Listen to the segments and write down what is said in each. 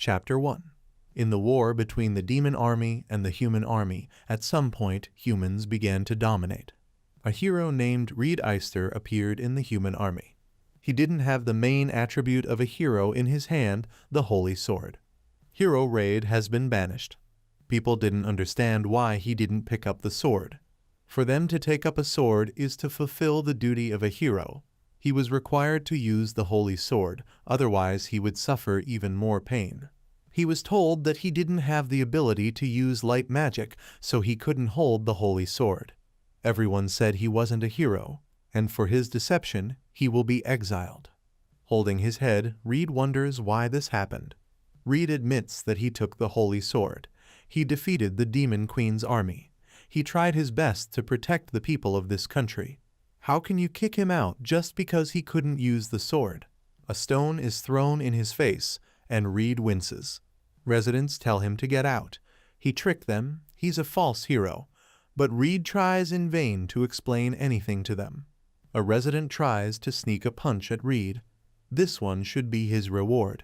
Chapter 1. In the war between the demon army and the human army, at some point humans began to dominate. A hero named Reed appeared in the human army. He didn't have the main attribute of a hero in his hand, the holy sword. Hero Reid has been banished. People didn't understand why he didn't pick up the sword. For them to take up a sword is to fulfill the duty of a hero. He was required to use the holy sword, otherwise he would suffer even more pain. He was told that he didn't have the ability to use light magic, so he couldn't hold the holy sword. Everyone said he wasn't a hero, and for his deception, he will be exiled. Holding his head, Reed wonders why this happened. Reed admits that he took the holy sword. He defeated the Demon Queen's army. He tried his best to protect the people of this country. How can you kick him out just because he couldn't use the sword? A stone is thrown in his face, and Reed winces. Residents tell him to get out. He tricked them. He's a false hero. But Reed tries in vain to explain anything to them. A resident tries to sneak a punch at Reed. This one should be his reward.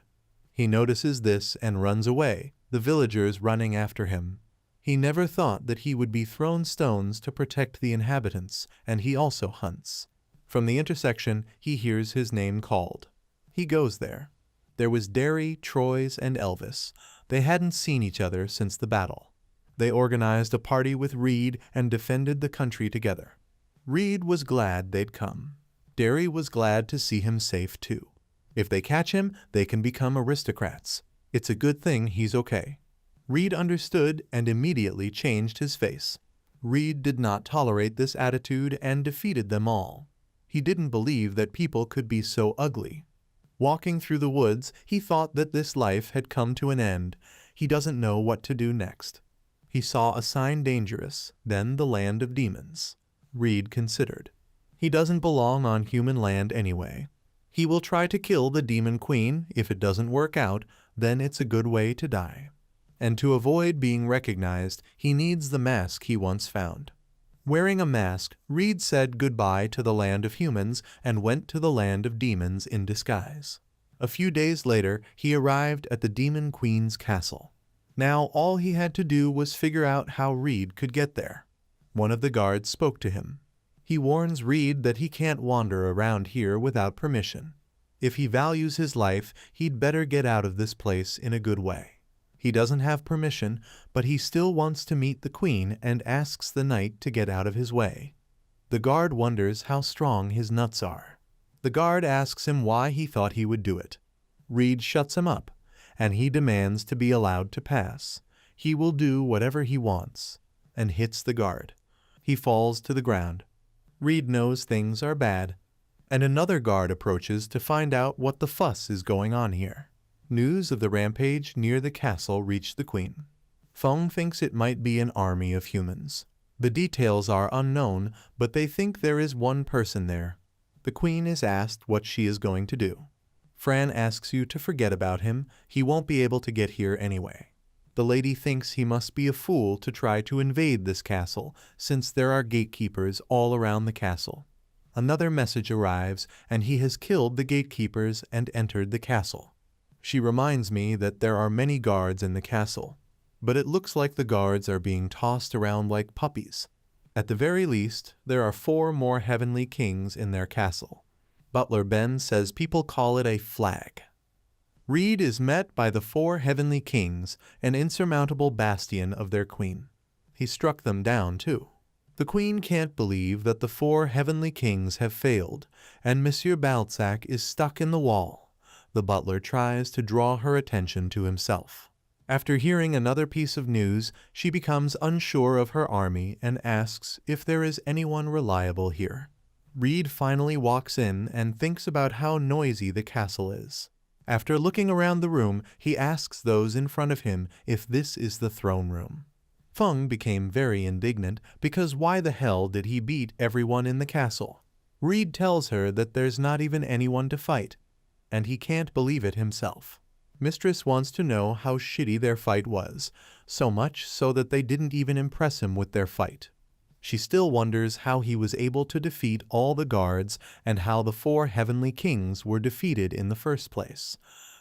He notices this and runs away, the villagers running after him. He never thought that he would be thrown stones to protect the inhabitants, and he also hunts. From the intersection, he hears his name called. He goes there. There was Derry, Troyes, and Elvis. They hadn't seen each other since the battle. They organized a party with Reed and defended the country together. Reed was glad they'd come. Derry was glad to see him safe too. If they catch him, they can become aristocrats. It's a good thing he's okay. Reed understood and immediately changed his face. Reed did not tolerate this attitude and defeated them all. He didn't believe that people could be so ugly. Walking through the woods, he thought that this life had come to an end. He doesn't know what to do next. He saw a sign dangerous, then the land of demons. Reed considered. He doesn't belong on human land anyway. He will try to kill the demon queen. If it doesn't work out, then it's a good way to die. And to avoid being recognized, he needs the mask he once found. Wearing a mask, Reed said goodbye to the land of humans and went to the land of demons in disguise. A few days later, he arrived at the Demon Queen's castle. Now all he had to do was figure out how Reed could get there. One of the guards spoke to him. He warns Reed that he can't wander around here without permission. If he values his life, he'd better get out of this place in a good way. He doesn't have permission, but he still wants to meet the queen and asks the knight to get out of his way. The guard wonders how strong his nuts are. The guard asks him why he thought he would do it. Reed shuts him up, and he demands to be allowed to pass. He will do whatever he wants, and hits the guard. He falls to the ground. Reed knows things are bad, and another guard approaches to find out what the fuss is going on here. News of the rampage near the castle reached the queen. Feng thinks it might be an army of humans. The details are unknown, but they think there is one person there. The queen is asked what she is going to do. Fran asks you to forget about him. He won't be able to get here anyway. The lady thinks he must be a fool to try to invade this castle, since there are gatekeepers all around the castle. Another message arrives, and he has killed the gatekeepers and entered the castle. She reminds me that there are many guards in the castle, but it looks like the guards are being tossed around like puppies. At the very least, there are 4 more heavenly kings in their castle. Butler Ben says people call it a flag. Reed is met by the 4 heavenly kings, an insurmountable bastion of their queen. He struck them down too. The queen can't believe that the 4 heavenly kings have failed, and Monsieur Balzac is stuck in the wall. The butler tries to draw her attention to himself. After hearing another piece of news, she becomes unsure of her army and asks if there is anyone reliable here. Reed finally walks in and thinks about how noisy the castle is. After looking around the room, he asks those in front of him if this is the throne room. Feng became very indignant because why the hell did he beat everyone in the castle? Reed tells her that there's not even anyone to fight, and he can't believe it himself. Mistress wants to know how shitty their fight was, so much so that they didn't even impress him with their fight. She still wonders how he was able to defeat all the guards and how the 4 heavenly kings were defeated in the first place.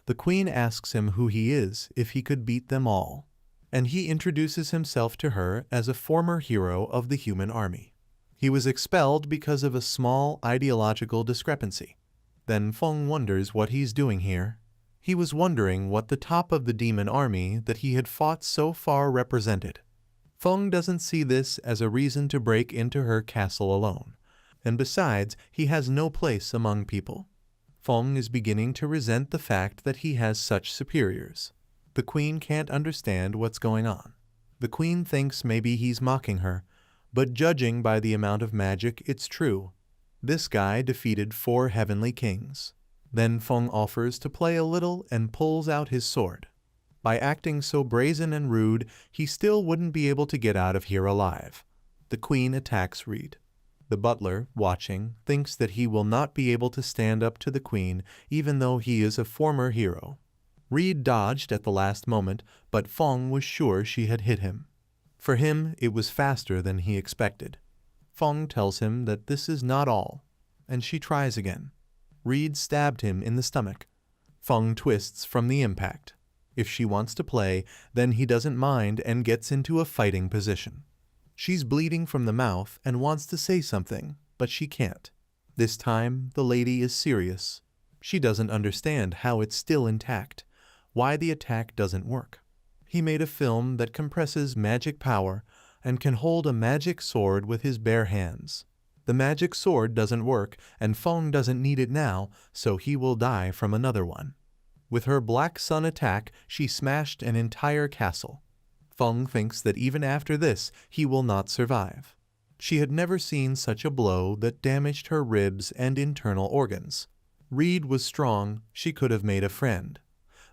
The queen asks him who he is if he could beat them all, and he introduces himself to her as a former hero of the human army. He was expelled because of a small ideological discrepancy. Then Feng wonders what he's doing here. He was wondering what the top of the demon army that he had fought so far represented. Feng doesn't see this as a reason to break into her castle alone, and besides, he has no place among people. Feng is beginning to resent the fact that he has such superiors. The queen can't understand what's going on. The queen thinks maybe he's mocking her, but judging by the amount of magic, it's true. This guy defeated 4 heavenly kings. Then Feng offers to play a little and pulls out his sword. By acting so brazen and rude, he still wouldn't be able to get out of here alive. The queen attacks Reed. The butler, watching, thinks that he will not be able to stand up to the queen even though he is a former hero. Reed dodged at the last moment, but Feng was sure she had hit him. For him, it was faster than he expected. Feng tells him that this is not all, and she tries again. Reed stabbed him in the stomach. Feng twists from the impact. If she wants to play, then he doesn't mind and gets into a fighting position. She's bleeding from the mouth and wants to say something, but she can't. This time, the lady is serious. She doesn't understand how it's still intact, why the attack doesn't work. He made a film that compresses magic power and can hold a magic sword with his bare hands. The magic sword doesn't work, and Feng doesn't need it now, so he will die from another one. With her Black Sun attack, she smashed an entire castle. Feng thinks that even after this, he will not survive. She had never seen such a blow that damaged her ribs and internal organs. Reed was strong, she could have made a friend.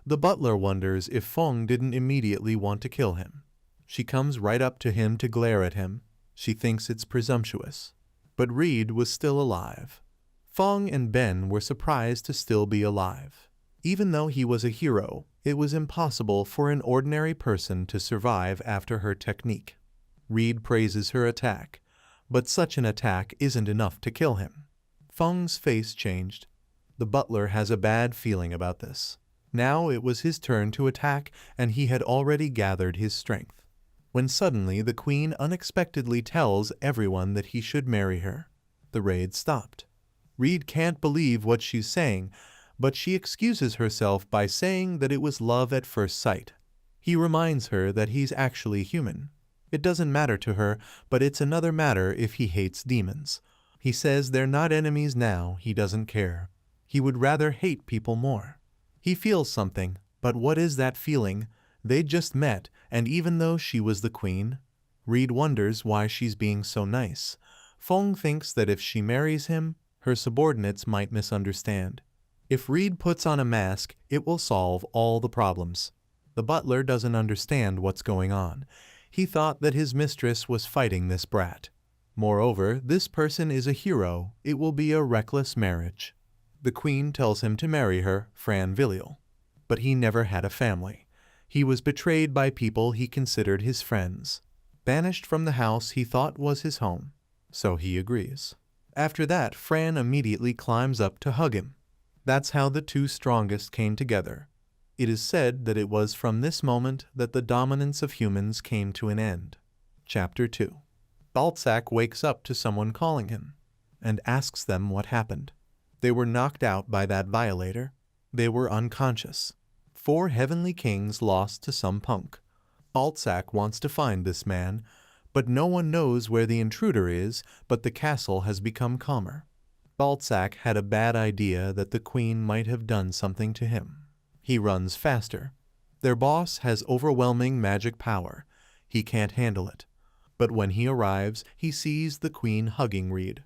The butler wonders if Feng didn't immediately want to kill him. She comes right up to him to glare at him. She thinks it's presumptuous. But Reed was still alive. Feng and Ben were surprised to still be alive. Even though he was a hero, it was impossible for an ordinary person to survive after her technique. Reed praises her attack, but such an attack isn't enough to kill him. Feng's face changed. The butler has a bad feeling about this. Now it was his turn to attack, and he had already gathered his strength. When suddenly the queen unexpectedly tells everyone that he should marry her. The raid stopped. Reed can't believe what she's saying, but she excuses herself by saying that it was love at first sight. He reminds her that he's actually human. It doesn't matter to her, but it's another matter if he hates demons. He says they're not enemies now, he doesn't care. He would rather hate people more. He feels something, but what is that feeling? They just met, and even though she was the queen, Reed wonders why she's being so nice. Feng thinks that if she marries him, her subordinates might misunderstand. If Reed puts on a mask, it will solve all the problems. The butler doesn't understand what's going on. He thought that his mistress was fighting this brat. Moreover, this person is a hero. It will be a reckless marriage. The queen tells him to marry her, Fran Villiel. But he never had a family. He was betrayed by people he considered his friends. Banished from the house he thought was his home. So he agrees. After that, Fran immediately climbs up to hug him. That's how the two strongest came together. It is said that it was from this moment that the dominance of humans came to an end. Chapter 2. Balzac wakes up to someone calling him, and asks them what happened. They were knocked out by that violator. They were unconscious. 4 heavenly kings lost to some punk. Balzac wants to find this man, but no one knows where the intruder is, but the castle has become calmer. Balzac had a bad idea that the queen might have done something to him. He runs faster. Their boss has overwhelming magic power. He can't handle it. But when he arrives, he sees the queen hugging Reed.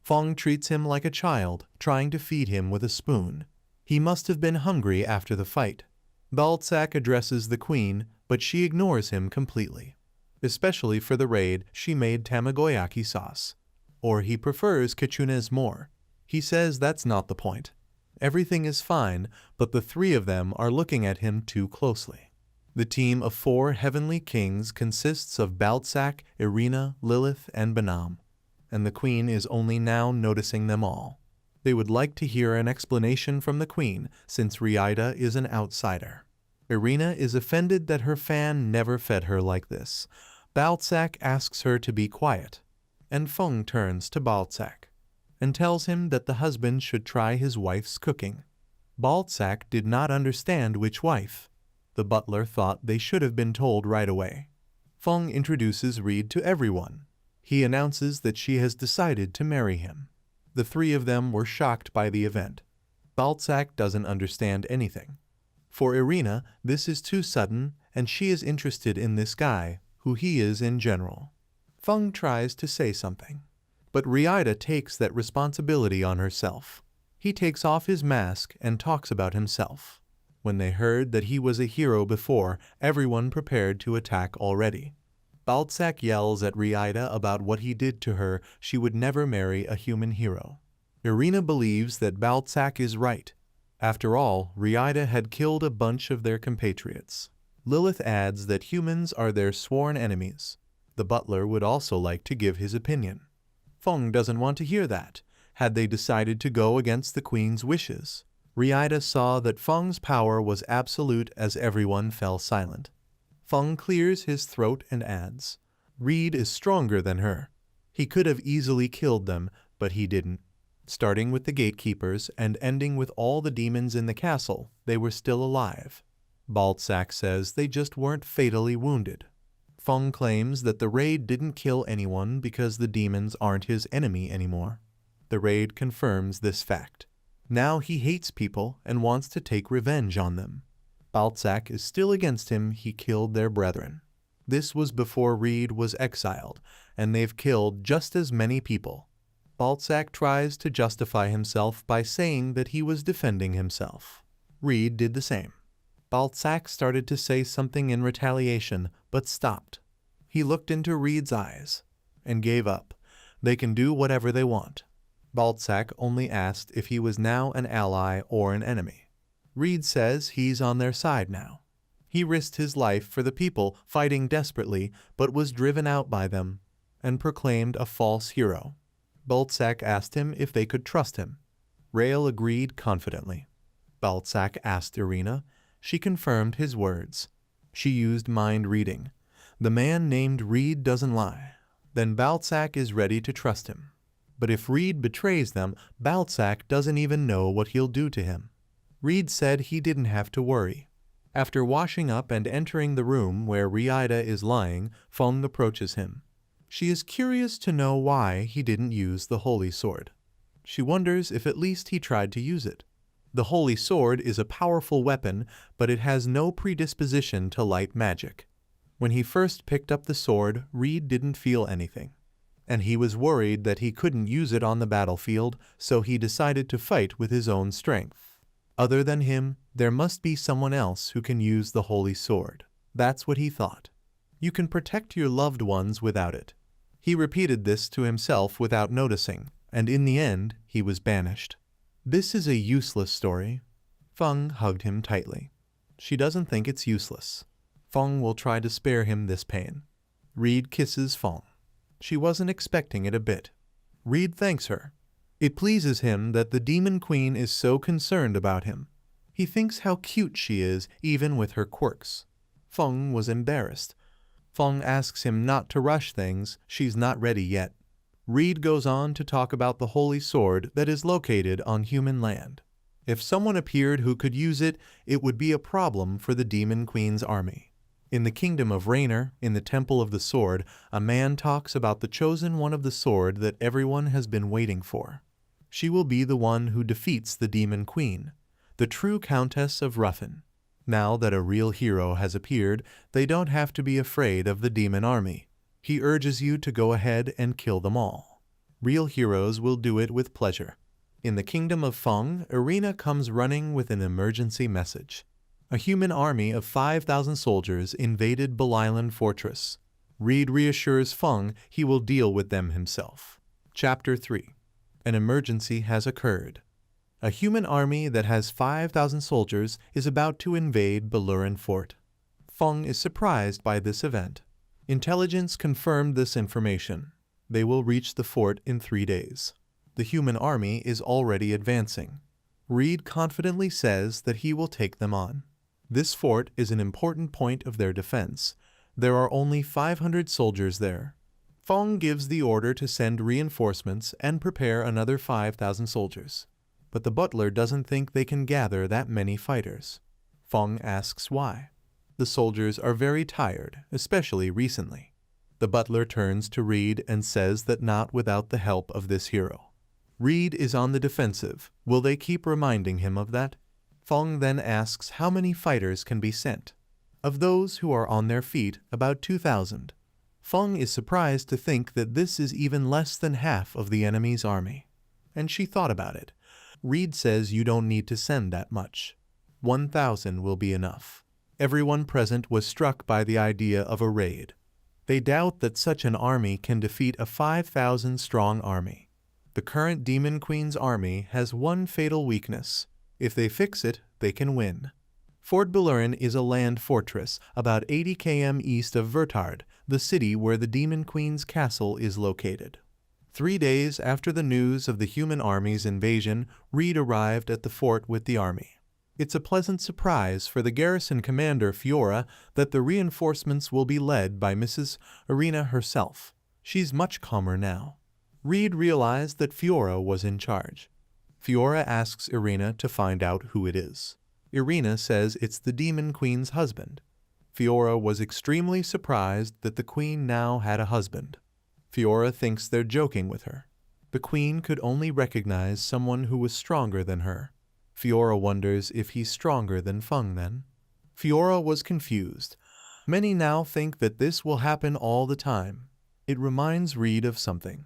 Feng treats him like a child, trying to feed him with a spoon. He must have been hungry after the fight. Balzac addresses the queen, but she ignores him completely. Especially for the raid, she made tamagoyaki sauce. Or he prefers kitsunes more. He says that's not the point. Everything is fine, but the 3 of them are looking at him too closely. The team of 4 heavenly kings consists of Balzac, Irina, Lilith, and Banam, and the queen is only now noticing them all. They would like to hear an explanation from the queen, since Reina is an outsider. Irina is offended that her fan never fed her like this. Balzac asks her to be quiet, and Feng turns to Balzac and tells him that the husband should try his wife's cooking. Balzac did not understand which wife. The butler thought they should have been told right away. Feng introduces Reid to everyone. He announces that she has decided to marry him. The three of them were shocked by the event. Balzac doesn't understand anything. For Irina, this is too sudden, and she is interested in this guy, who he is in general. Feng tries to say something, but Reina takes that responsibility on herself. He takes off his mask and talks about himself. When they heard that he was a hero before, everyone prepared to attack already. Balzac yells at Reina about what he did to her. She would never marry a human hero. Irina believes that Balzac is right. After all, Reina had killed a bunch of their compatriots. Lilith adds that humans are their sworn enemies. The butler would also like to give his opinion. Feng doesn't want to hear that. Had they decided to go against the queen's wishes? Reina saw that Feng's power was absolute as everyone fell silent. Feng clears his throat and adds, Reid is stronger than her. He could have easily killed them, but he didn't. Starting with the gatekeepers and ending with all the demons in the castle, they were still alive. Balzac says they just weren't fatally wounded. Feng claims that the raid didn't kill anyone because the demons aren't his enemy anymore. The raid confirms this fact. Now he hates people and wants to take revenge on them. Balzac is still against him. He killed their brethren. This was before Reid was exiled, and they've killed just as many people. Balzac tries to justify himself by saying that he was defending himself. Reid did the same. Balzac started to say something in retaliation, but stopped. He looked into Reid's eyes and gave up. They can do whatever they want. Balzac only asked if he was now an ally or an enemy. Reid says he's on their side now. He risked his life for the people, fighting desperately, but was driven out by them and proclaimed a false hero. Balzac asked him if they could trust him. Rael agreed confidently. Balzac asked Irina. She confirmed his words. She used mind reading. The man named Reid doesn't lie. Then Balzac is ready to trust him. But if Reid betrays them, Balzac doesn't even know what he'll do to him. Reid said he didn't have to worry. After washing up and entering the room where Reina is lying, Feng approaches him. She is curious to know why he didn't use the holy sword. She wonders if at least he tried to use it. The holy sword is a powerful weapon, but it has no predisposition to light magic. When he first picked up the sword, Reid didn't feel anything, and he was worried that he couldn't use it on the battlefield, so he decided to fight with his own strength. Other than him, there must be someone else who can use the holy sword. That's what he thought. You can protect your loved ones without it. He repeated this to himself without noticing, and in the end, he was banished. This is a useless story. Feng hugged him tightly. She doesn't think it's useless. Feng will try to spare him this pain. Reid kisses Feng. She wasn't expecting it a bit. Reid thanks her. It pleases him that the demon queen is so concerned about him. He thinks how cute she is, even with her quirks. Feng was embarrassed. Feng asks him not to rush things. She's not ready yet. Reid goes on to talk about the holy sword that is located on human land. If someone appeared who could use it, it would be a problem for the demon queen's army. In the kingdom of Reina, in the temple of the sword, a man talks about the chosen one of the sword that everyone has been waiting for. She will be the one who defeats the demon queen, the true Countess of Ruffin. Now that a real hero has appeared, they don't have to be afraid of the demon army. He urges you to go ahead and kill them all. Real heroes will do it with pleasure. In the kingdom of Feng, Irina comes running with an emergency message. A human army of 5,000 soldiers invaded Belilan Fortress. Reid reassures Feng he will deal with them himself. Chapter 3. An emergency has occurred. A human army that has 5,000 soldiers is about to invade Belilan Fort. Feng is surprised by this event. Intelligence confirmed this information. They will reach the fort in 3 days. The human army is already advancing. Reed confidently says that he will take them on. This fort is an important point of their defense. There are only 500 soldiers there. Fong gives the order to send reinforcements and prepare another 5,000 soldiers. But the butler doesn't think they can gather that many fighters. Fong asks why. The soldiers are very tired, especially recently. The butler turns to Reed and says that not without the help of this hero. Reed is on the defensive. Will they keep reminding him of that? Fong then asks how many fighters can be sent. Of those who are on their feet, about 2,000. Fong is surprised to think that this is even less than half of the enemy's army. And she thought about it. Reed says you don't need to send that much. 1,000 will be enough. Everyone present was struck by the idea of a raid. They doubt that such an army can defeat a 5,000-strong army. The current Demon Queen's army has one fatal weakness. If they fix it, they can win. Fort Bulurin is a land fortress about 80 km east of Vertard, the city where the Demon Queen's castle is located. 3 days after the news of the human army's invasion, Reed arrived at the fort with the army. It's a pleasant surprise for the garrison commander Fiora that the reinforcements will be led by Mrs. Irina herself. She's much calmer now. Reed realized that Fiora was in charge. Fiora asks Irina to find out who it is. Irina says it's the Demon Queen's husband. Fiora was extremely surprised that the Queen now had a husband. Fiora thinks they're joking with her. The Queen could only recognize someone who was stronger than her. Fiora wonders if he's stronger than Feng then. Fiora was confused. Many now think that this will happen all the time. It reminds Reed of something.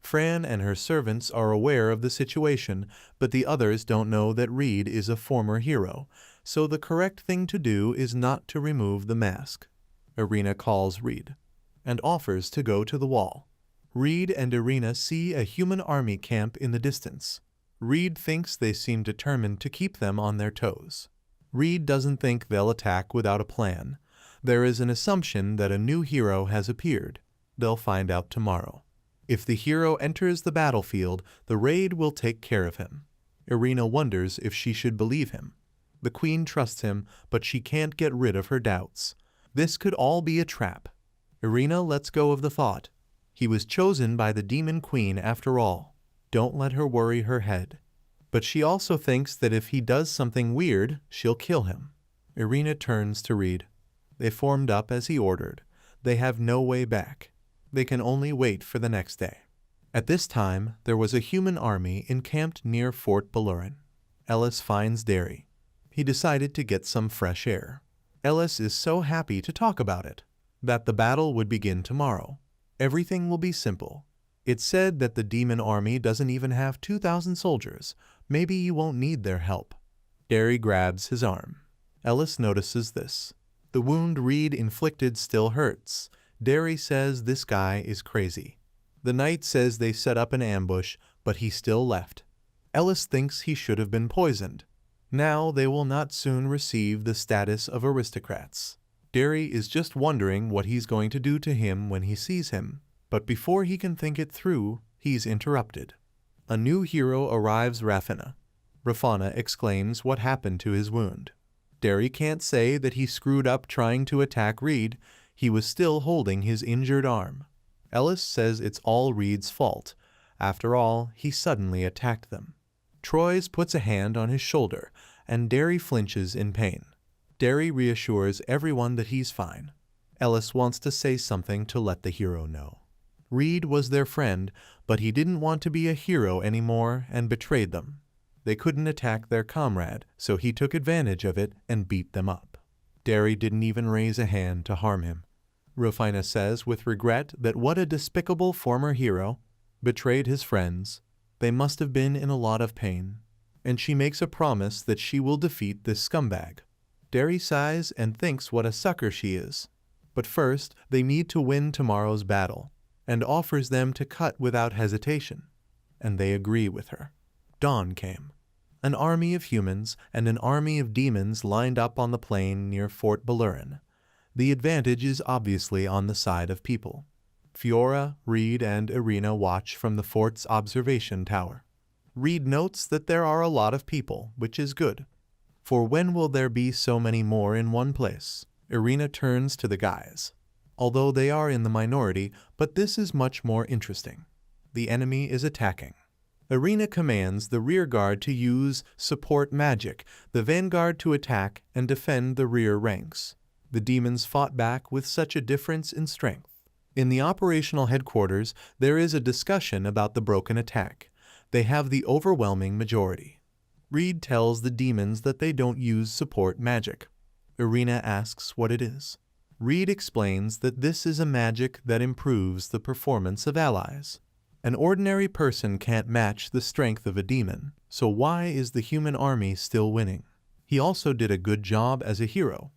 Fran and her servants are aware of the situation, but the others don't know that Reed is a former hero, so the correct thing to do is not to remove the mask. Irina calls Reed and offers to go to the wall. Reed and Irina see a human army camp in the distance. Reed thinks they seem determined to keep them on their toes. Reed doesn't think they'll attack without a plan. There is an assumption that a new hero has appeared. They'll find out tomorrow. If the hero enters the battlefield, the raid will take care of him. Irina wonders if she should believe him. The Queen trusts him, but she can't get rid of her doubts. This could all be a trap. Irina lets go of the thought. He was chosen by the Demon Queen after all. Don't let her worry her head. But she also thinks that if he does something weird, she'll kill him. Irina turns to Reed. They formed up as he ordered. They have no way back. They can only wait for the next day. At this time, there was a human army encamped near Fort Bulurin. Ellis finds Derry. He decided to get some fresh air. Ellis is so happy to talk about it, that the battle would begin tomorrow. Everything will be simple. It's said that the demon army doesn't even have 2,000 soldiers. Maybe you won't need their help. Derry grabs his arm. Ellis notices this. The wound Reed inflicted still hurts. Derry says this guy is crazy. The knight says they set up an ambush, but he still left. Ellis thinks he should have been poisoned. Now they will not soon receive the status of aristocrats. Derry is just wondering what he's going to do to him when he sees him, but before he can think it through, he's interrupted. A new hero arrives, Rafina. Rafina exclaims what happened to his wound. Derry can't say that he screwed up trying to attack Reed. He was still holding his injured arm. Ellis says it's all Reed's fault. After all, he suddenly attacked them. Troyes puts a hand on his shoulder, and Derry flinches in pain. Derry reassures everyone that he's fine. Ellis wants to say something to let the hero know. Reed was their friend, but he didn't want to be a hero anymore and betrayed them. They couldn't attack their comrade, so he took advantage of it and beat them up. Derry didn't even raise a hand to harm him. Rufina says with regret that what a despicable former hero betrayed his friends. They must have been in a lot of pain. And she makes a promise that she will defeat this scumbag. Derry sighs and thinks what a sucker she is. But first, they need to win tomorrow's battle, and offers them to cut without hesitation. And they agree with her. Dawn came. An army of humans and an army of demons lined up on the plain near Fort Bulurin. The advantage is obviously on the side of people. Fiora, Reed, and Irina watch from the fort's observation tower. Reed notes that there are a lot of people, which is good. For when will there be so many more in one place? Irina turns to the guys. Although they are in the minority, but this is much more interesting. The enemy is attacking. Irina commands the rear guard to use support magic, the vanguard to attack and defend the rear ranks. The demons fought back with such a difference in strength. In the operational headquarters, there is a discussion about the broken attack. They have the overwhelming majority. Reed tells the demons that they don't use support magic. Irina asks what it is. Reed explains that this is a magic that improves the performance of allies. An ordinary person can't match the strength of a demon, so why is the human army still winning? He also did a good job as a hero.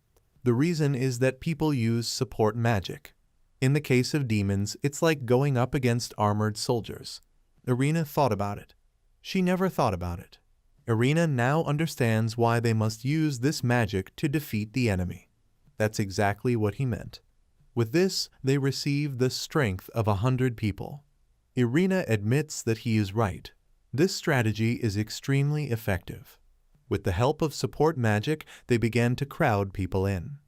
The reason is that people use support magic. In the case of demons, it's like going up against armored soldiers. Irina thought about it. She never thought about it. Irina now understands why they must use this magic to defeat the enemy. That's exactly what he meant. With this, they receive the strength of 100 people. Irina admits that he is right. This strategy is extremely effective. With the help of support magic, they began to crowd people in.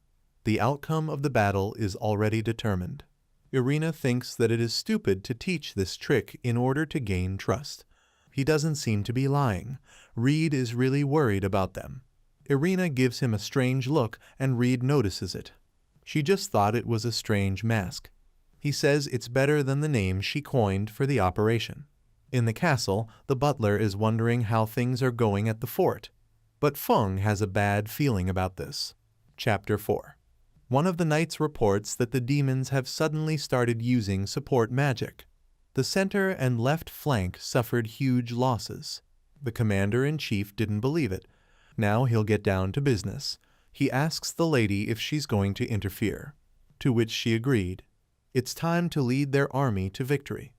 The outcome of the battle is already determined. Irina thinks that it is stupid to teach this trick in order to gain trust. He doesn't seem to be lying. Reed is really worried about them. Irina gives him a strange look and Reed notices it. She just thought it was a strange mask. He says it's better than the name she coined for the operation. In the castle, the butler is wondering how things are going at the fort. But Feng has a bad feeling about this. Chapter 4. One of the knights reports that the demons have suddenly started using support magic. The center and left flank suffered huge losses. The commander-in-chief didn't believe it. Now he'll get down to business. He asks the lady if she's going to interfere, to which she agreed. It's time to lead their army to victory.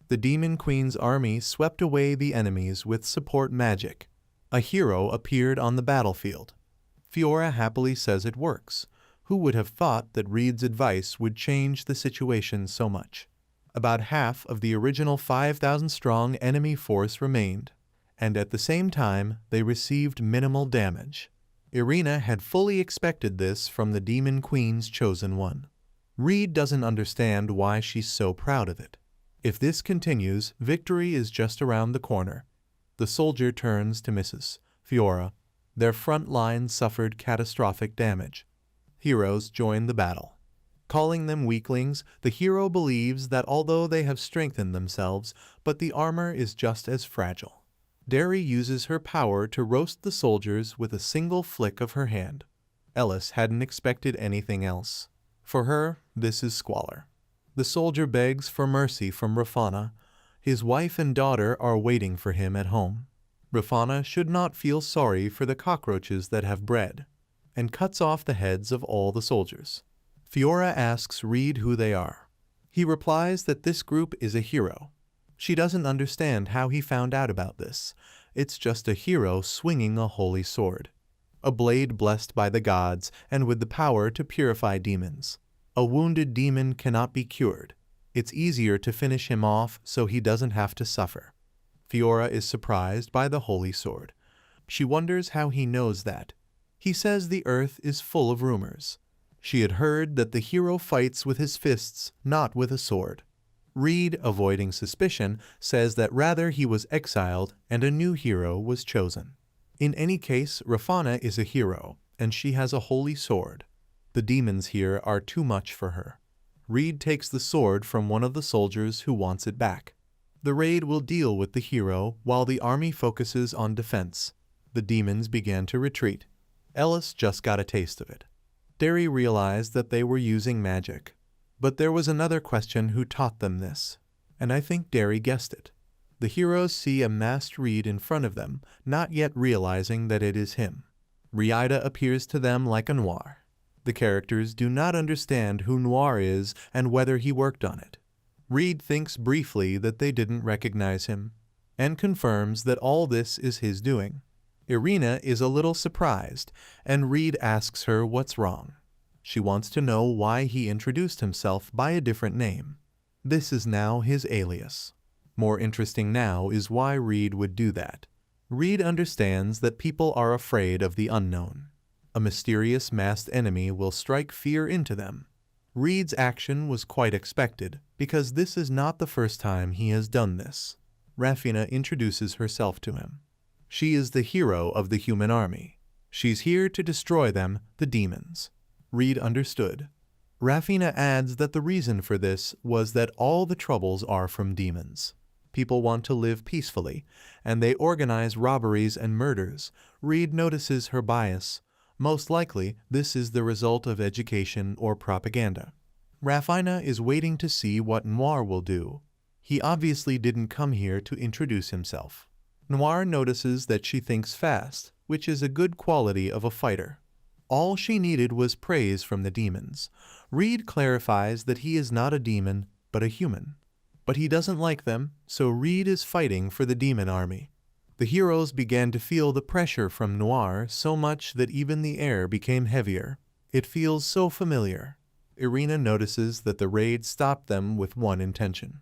The Demon Queen's army swept away the enemies with support magic. A hero appeared on the battlefield. Fiora happily says it works. Who would have thought that Reed's advice would change the situation so much? About half of the original 5,000-strong enemy force remained, and at the same time they received minimal damage. Irina had fully expected this from the Demon Queen's chosen one. Reed doesn't understand why she's so proud of it. If this continues, victory is just around the corner. The soldier turns to Mrs. Fiora. Their front line suffered catastrophic damage. Heroes join the battle. Calling them weaklings, the hero believes that although they have strengthened themselves, but the armor is just as fragile. Derry uses her power to roast the soldiers with a single flick of her hand. Ellis hadn't expected anything else. For her, this is squalor. The soldier begs for mercy from Rafana. His wife and daughter are waiting for him at home. Rafana should not feel sorry for the cockroaches that have bred, and cuts off the heads of all the soldiers. Fiora asks Reed who they are. He replies that this group is a hero. She doesn't understand how he found out about this. It's just a hero swinging a holy sword. A blade blessed by the gods and with the power to purify demons. A wounded demon cannot be cured. It's easier to finish him off so he doesn't have to suffer. Fiora is surprised by the holy sword. She wonders how he knows that. He says the earth is full of rumors. She had heard that the hero fights with his fists, not with a sword. Reed, avoiding suspicion, says that rather he was exiled and a new hero was chosen. In any case, Rafana is a hero, and she has a holy sword. The demons here are too much for her. Reed takes the sword from one of the soldiers who wants it back. The raid will deal with the hero while the army focuses on defense. The demons began to retreat. Ellis just got a taste of it. Derry realized that they were using magic. But there was another question who taught them this, and I think Derry guessed it. The heroes see a masked Reed in front of them, not yet realizing that it is him. Reida appears to them like a noir. The characters do not understand who Noir is and whether he worked on it. Reed thinks briefly that they didn't recognize him, and confirms that all this is his doing. Irina is a little surprised, and Reed asks her what's wrong. She wants to know why he introduced himself by a different name. This is now his alias. More interesting now is why Reed would do that. Reed understands that people are afraid of the unknown. A mysterious masked enemy will strike fear into them. Reed's action was quite expected, because this is not the first time he has done this. Rafina introduces herself to him. She is the hero of the human army. She's here to destroy them, the demons. Reed understood. Rafina adds that the reason for this was that all the troubles are from demons. People want to live peacefully, and they organize robberies and murders. Reed notices her bias. Most likely, this is the result of education or propaganda. Rafina is waiting to see what Noir will do. He obviously didn't come here to introduce himself. Noir notices that she thinks fast, which is a good quality of a fighter. All she needed was praise from the demons. Reed clarifies that he is not a demon, but a human. But he doesn't like them, so Reed is fighting for the demon army. The heroes began to feel the pressure from Noir so much that even the air became heavier. It feels so familiar. Irina notices that the raid stopped them with one intention.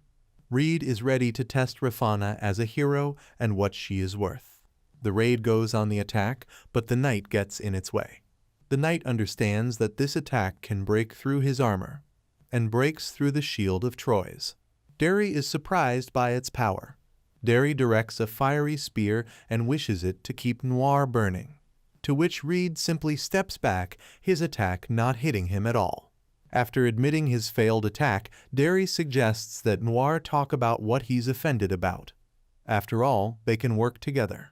Reed is ready to test Rafina as a hero and what she is worth. The raid goes on the attack, but the knight gets in its way. The knight understands that this attack can break through his armor, and breaks through the shield of Troy's. Derry is surprised by its power. Derry directs a fiery spear and wishes it to keep Noir burning, to which Reed simply steps back, his attack not hitting him at all. After admitting his failed attack, Derry suggests that Noir talk about what he's offended about. After all, they can work together.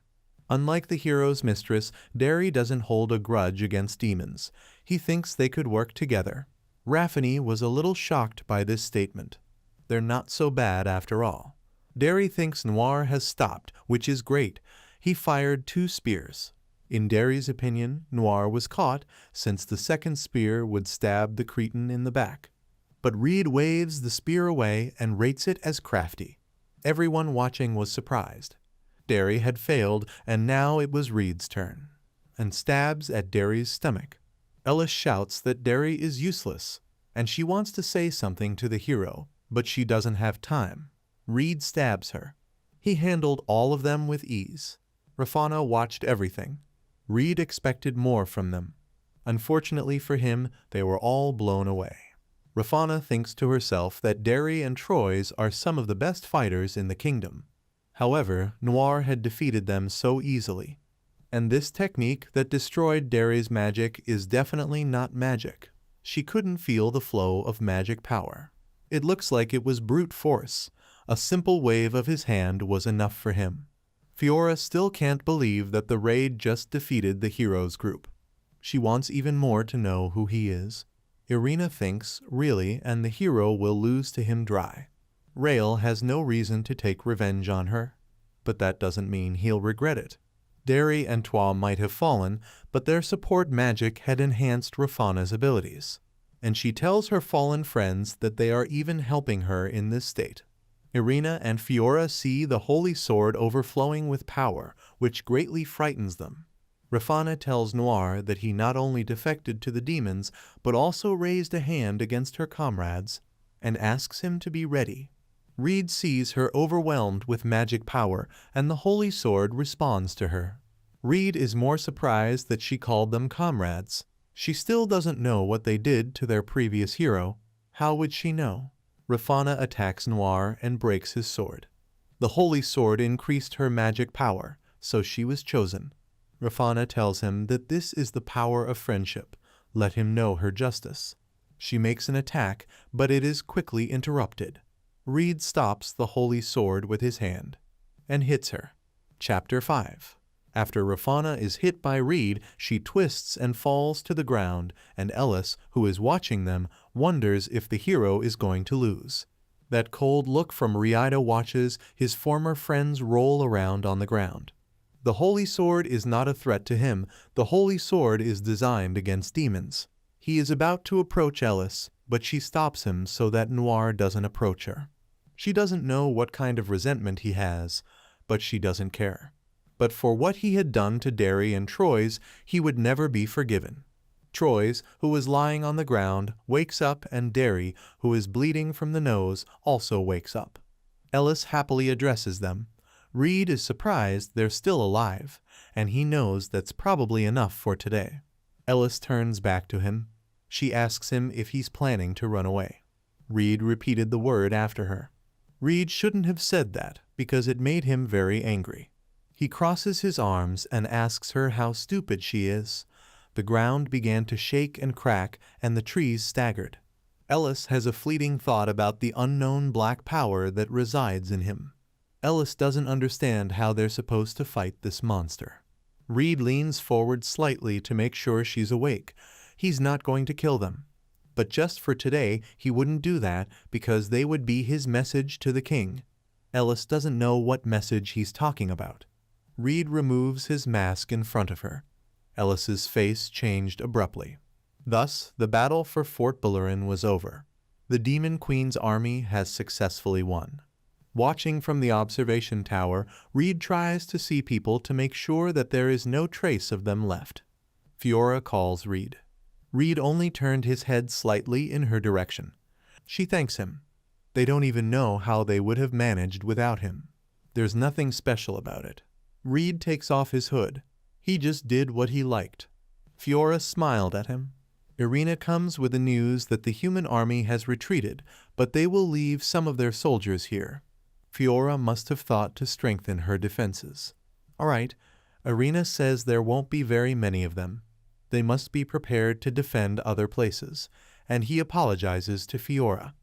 Unlike the hero's mistress, Derry doesn't hold a grudge against demons. He thinks they could work together. Raffiney was a little shocked by this statement. They're not so bad after all. Derry thinks Noir has stopped, which is great. He fired 2 spears. In Derry's opinion, Noir was caught, since the second spear would stab the Cretan in the back. But Reed waves the spear away and rates it as crafty. Everyone watching was surprised. Derry had failed, and now it was Reed's turn, and stabs at Derry's stomach. Ellis shouts that Derry is useless, and she wants to say something to the hero, but she doesn't have time. Reed stabs her. He handled all of them with ease. Rafina watched everything. Reed expected more from them. Unfortunately for him, they were all blown away. Rafina thinks to herself that Derry and Troy's are some of the best fighters in the kingdom. However, Noir had defeated them so easily. And this technique that destroyed Derry's magic is definitely not magic. She couldn't feel the flow of magic power. It looks like it was brute force. A simple wave of his hand was enough for him. Fiora still can't believe that the raid just defeated the heroes group. She wants even more to know who he is. Irina thinks, really, and the hero will lose to him dry. Rael has no reason to take revenge on her, but that doesn't mean he'll regret it. Derry and Toi might have fallen, but their support magic had enhanced Rafina's abilities, and she tells her fallen friends that they are even helping her in this state. Irina and Fiora see the holy sword overflowing with power, which greatly frightens them. Rafina tells Noir that he not only defected to the demons, but also raised a hand against her comrades, and asks him to be ready. Reed sees her overwhelmed with magic power, and the holy sword responds to her. Reed is more surprised that she called them comrades. She still doesn't know what they did to their previous hero. How would she know? Rafina attacks Noir and breaks his sword. The holy sword increased her magic power, so she was chosen. Rafina tells him that this is the power of friendship. Let him know her justice. She makes an attack, but it is quickly interrupted. Reed stops the holy sword with his hand and hits her. Chapter 5. After Rafina is hit by Reed, she twists and falls to the ground, and Ellis, who is watching them, wonders if the hero is going to lose. That cold look from Reida watches his former friends roll around on the ground. The holy sword is not a threat to him. The holy sword is designed against demons. He is about to approach Ellis, but she stops him so that Noir doesn't approach her. She doesn't know what kind of resentment he has, but she doesn't care. But for what he had done to Derry and Troy's, he would never be forgiven. Troyes, who is lying on the ground, wakes up, and Derry, who is bleeding from the nose, also wakes up. Ellis happily addresses them. Reed is surprised they're still alive, and he knows that's probably enough for today. Ellis turns back to him. She asks him if he's planning to run away. Reed repeated the word after her. Reed shouldn't have said that, because it made him very angry. He crosses his arms and asks her how stupid she is. The ground began to shake and crack, and the trees staggered. Ellis has a fleeting thought about the unknown black power that resides in him. Ellis doesn't understand how they're supposed to fight this monster. Reed leans forward slightly to make sure she's awake. He's not going to kill them. But just for today, he wouldn't do that because they would be his message to the king. Ellis doesn't know what message he's talking about. Reed removes his mask in front of her. Ellis's face changed abruptly. Thus, the battle for Fort Bullrun was over. The Demon Queen's army has successfully won. Watching from the observation tower, Reed tries to see people to make sure that there is no trace of them left. Fiora calls Reed. Reed only turned his head slightly in her direction. She thanks him. They don't even know how they would have managed without him. There's nothing special about it. Reed takes off his hood. He just did what he liked. Fiora smiled at him. Irina comes with the news that the human army has retreated, but they will leave some of their soldiers here. Fiora must have thought to strengthen her defenses. All right, Irina says there won't be very many of them. They must be prepared to defend other places, and he apologizes to Fiora.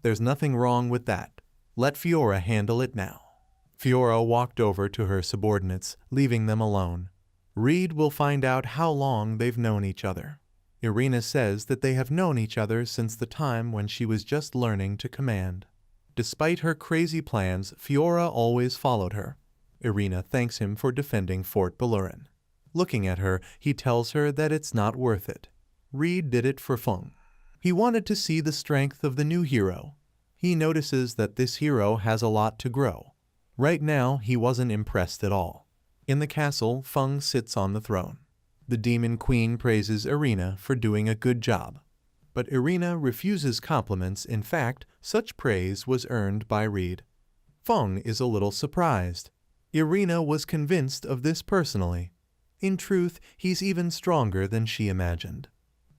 There's nothing wrong with that. Let Fiora handle it now. Fiora walked over to her subordinates, leaving them alone. Reed will find out how long they've known each other. Irina says that they have known each other since the time when she was just learning to command. Despite her crazy plans, Fiora always followed her. Irina thanks him for defending Fort Bullrun. Looking at her, he tells her that it's not worth it. Reed did it for fun. He wanted to see the strength of the new hero. He notices that this hero has a lot to grow. Right now, he wasn't impressed at all. In the castle, Feng sits on the throne. The Demon Queen praises Irina for doing a good job. But Irina refuses compliments. In fact, such praise was earned by Reed. Feng is a little surprised. Irina was convinced of this personally. In truth, he's even stronger than she imagined.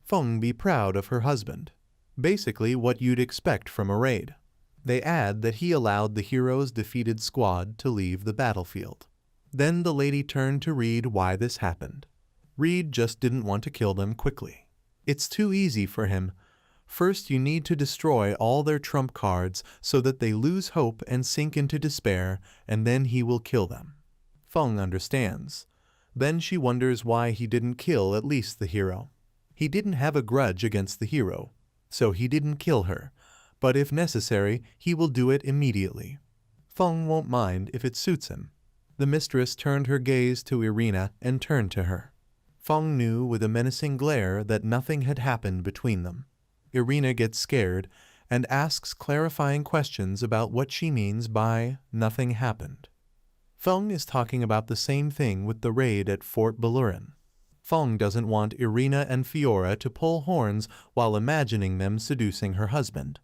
Feng be proud of her husband. Basically what you'd expect from a raid. They add that he allowed the hero's defeated squad to leave the battlefield. Then the lady turned to Reed why this happened. Reed just didn't want to kill them quickly. It's too easy for him. First you need to destroy all their trump cards so that they lose hope and sink into despair, and then he will kill them. Feng understands. Then she wonders why he didn't kill at least the hero. He didn't have a grudge against the hero, so he didn't kill her, but if necessary, he will do it immediately. Feng won't mind if it suits him. The mistress turned her gaze to Irina and turned to her. Feng knew with a menacing glare that nothing had happened between them. Irina gets scared and asks clarifying questions about what she means by nothing happened. Feng is talking about the same thing with the raid at Fort Bullrun. Feng doesn't want Irina and Fiora to pull horns while imagining them seducing her husband.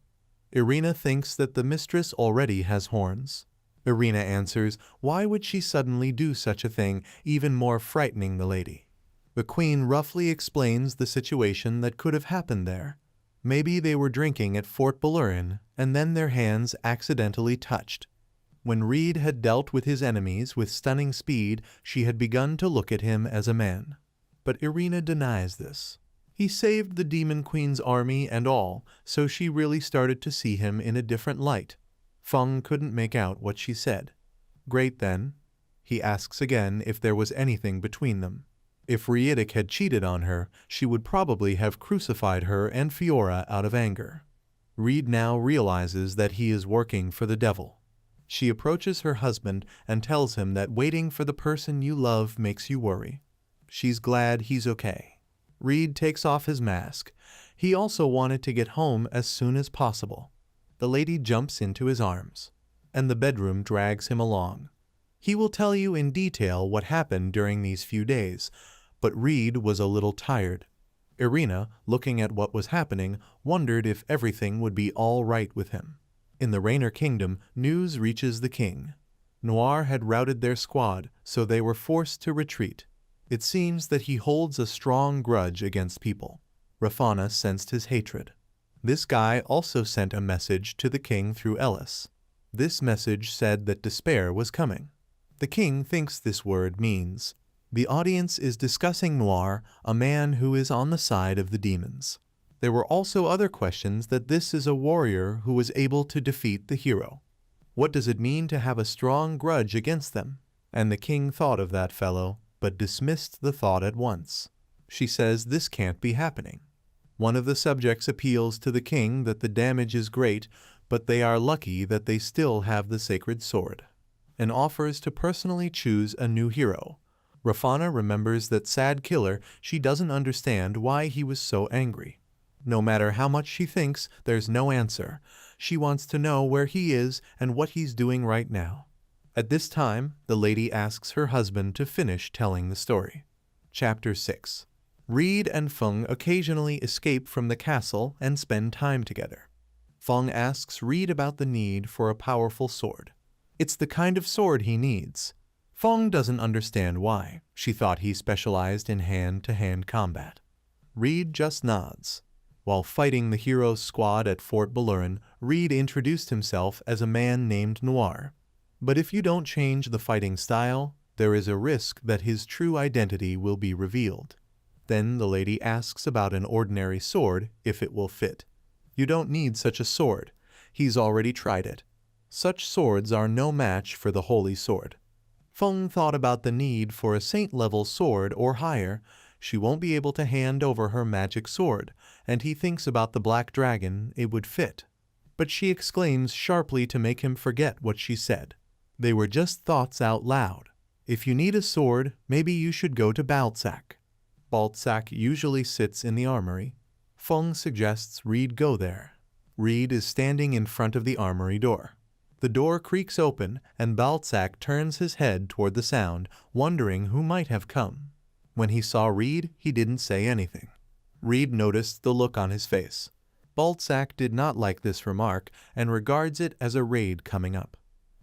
Irina thinks that the mistress already has horns. Irina answers, why would she suddenly do such a thing, even more frightening the lady? The queen roughly explains the situation that could have happened there. Maybe they were drinking at Fort Bullrun, and then their hands accidentally touched. When Reed had dealt with his enemies with stunning speed, she had begun to look at him as a man. But Irina denies this. He saved the Demon Queen's army and all, so she really started to see him in a different light. Feng couldn't make out what she said. Great then. He asks again if there was anything between them. If Riedic had cheated on her, she would probably have crucified her and Fiora out of anger. Reed now realizes that he is working for the devil. She approaches her husband and tells him that waiting for the person you love makes you worry. She's glad he's okay. Reed takes off his mask. He also wanted to get home as soon as possible. The lady jumps into his arms, and the bedroom drags him along. He will tell you in detail what happened during these few days, but Reed was a little tired. Irina, looking at what was happening, wondered if everything would be all right with him. In the Rainer kingdom, news reaches the king. Noir had routed their squad, so they were forced to retreat. It seems that he holds a strong grudge against people. Rafana sensed his hatred. This guy also sent a message to the king through Ellis. This message said that despair was coming. The king thinks this word means, the audience is discussing Noir, a man who is on the side of the demons. There were also other questions that this is a warrior who was able to defeat the hero. What does it mean to have a strong grudge against them? And the king thought of that fellow, but dismissed the thought at once. She says this can't be happening. One of the subjects appeals to the king that the damage is great, but they are lucky that they still have the sacred sword, and offers to personally choose a new hero. Rafana remembers that sad killer. She doesn't understand why he was so angry. No matter how much she thinks, there's no answer. She wants to know where he is and what he's doing right now. At this time, the lady asks her husband to finish telling the story. Chapter 6. Reed and Feng occasionally escape from the castle and spend time together. Feng asks Reed about the need for a powerful sword. It's the kind of sword he needs. Feng doesn't understand why. She thought he specialized in hand-to-hand combat. Reed just nods. While fighting the hero's squad at Fort Bulurin, Reed introduced himself as a man named Noir. But if you don't change the fighting style, there is a risk that his true identity will be revealed. Then the lady asks about an ordinary sword, if it will fit. You don't need such a sword. He's already tried it. Such swords are no match for the holy sword. Feng thought about the need for a saint-level sword or higher. She won't be able to hand over her magic sword, and he thinks about the black dragon. It would fit. But she exclaims sharply to make him forget what she said. They were just thoughts out loud. If you need a sword, maybe you should go to Balzac. Balzac usually sits in the armory. Feng suggests Reed go there. Reed is standing in front of the armory door. The door creaks open, and Balzac turns his head toward the sound, wondering who might have come. When he saw Reed, he didn't say anything. Reed noticed the look on his face. Balzac did not like this remark and regards it as a raid coming up.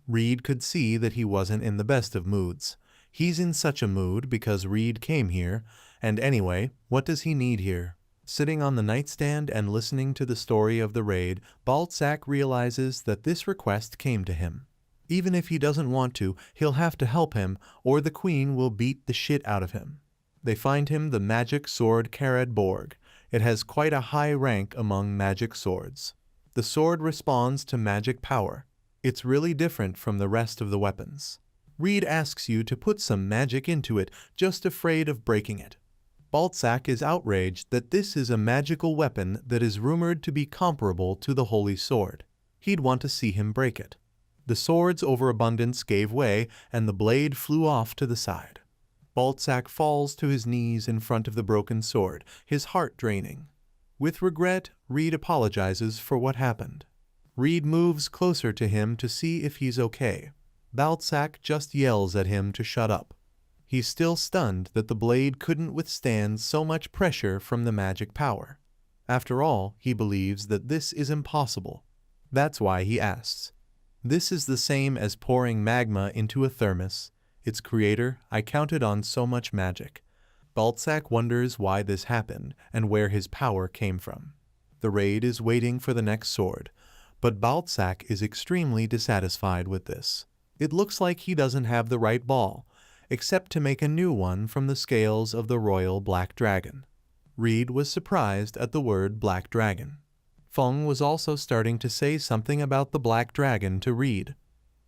Reed could see that he wasn't in the best of moods. He's in such a mood because Reed came here, and anyway, what does he need here? Sitting on the nightstand and listening to the story of the raid, Balzac realizes that this request came to him. Even if he doesn't want to, he'll have to help him, or the queen will beat the shit out of him. They find him the magic sword Karad Borg. It has quite a high rank among magic swords. The sword responds to magic power. It's really different from the rest of the weapons. Reed asks you to put some magic into it, just afraid of breaking it. Balzac is outraged that this is a magical weapon that is rumored to be comparable to the Holy Sword. He'd want to see him break it. The sword's overabundance gave way, and the blade flew off to the side. Balzac falls to his knees in front of the broken sword, his heart draining. With regret, Reed apologizes for what happened. Reed moves closer to him to see if he's okay. Balzac just yells at him to shut up. He's still stunned that the blade couldn't withstand so much pressure from the magic power. After all, he believes that this is impossible. That's why he asks. This is the same as pouring magma into a thermos. Its creator, I counted on so much magic. Balzac wonders why this happened and where his power came from. The raid is waiting for the next sword, but Balzac is extremely dissatisfied with this. It looks like he doesn't have the right ball, except to make a new one from the scales of the royal black dragon. Reed was surprised at the word black dragon. Feng was also starting to say something about the black dragon to Reed.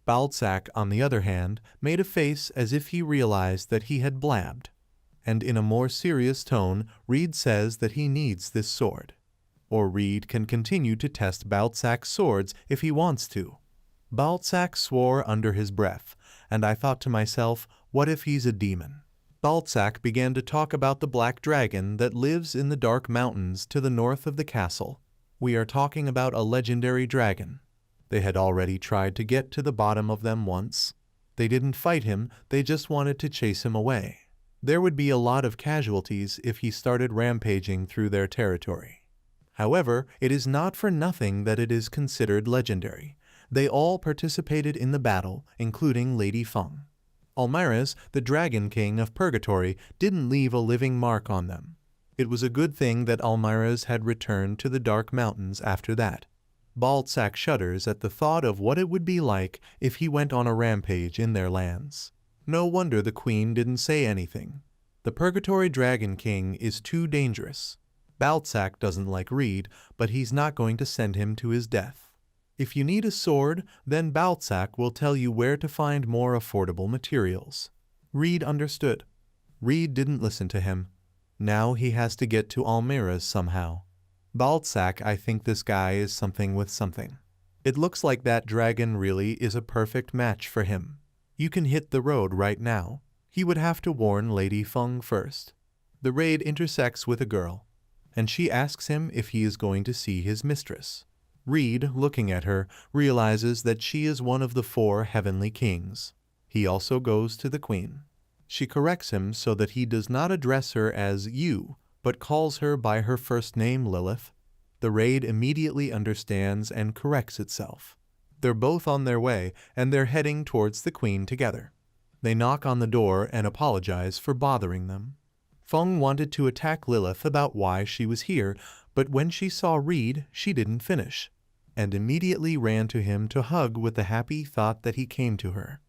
Balzac, on the other hand, made a face as if he realized that he had blabbed. And in a more serious tone, Reed says that he needs this sword. Or Reed can continue to test Balzac's swords if he wants to. Balzac swore under his breath, and I thought to myself, what if he's a demon? Balzac began to talk about the black dragon that lives in the dark mountains to the north of the castle. We are talking about a legendary dragon. They had already tried to get to the bottom of them once. They didn't fight him, they just wanted to chase him away. There would be a lot of casualties if he started rampaging through their territory. However, it is not for nothing that it is considered legendary. They all participated in the battle, including Lady Feng. Almirez, the Dragon King of Purgatory, didn't leave a living mark on them. It was a good thing that Almirez had returned to the Dark Mountains after that. Balzac shudders at the thought of what it would be like if he went on a rampage in their lands. No wonder the Queen didn't say anything. The Purgatory Dragon King is too dangerous. Balzac doesn't like Reed, but he's not going to send him to his death. If you need a sword, then Balzac will tell you where to find more affordable materials. Reed understood. Reed didn't listen to him. Now he has to get to Almirez somehow. Balzac, I think this guy is something with something. It looks like that dragon really is a perfect match for him. You can hit the road right now. He would have to warn Lady Feng first. The raid intersects with a girl, and she asks him if he is going to see his mistress. Reed, looking at her, realizes that she is one of the 4 heavenly kings. He also goes to the Queen. She corrects him so that he does not address her as you, but calls her by her first name, Lilith. The raid immediately understands and corrects itself. They're both on their way, and they're heading towards the Queen together. They knock on the door and apologize for bothering them. Feng wanted to attack Lilith about why she was here, but when she saw Reed, she didn't finish, and immediately ran to him to hug with the happy thought that he came to her.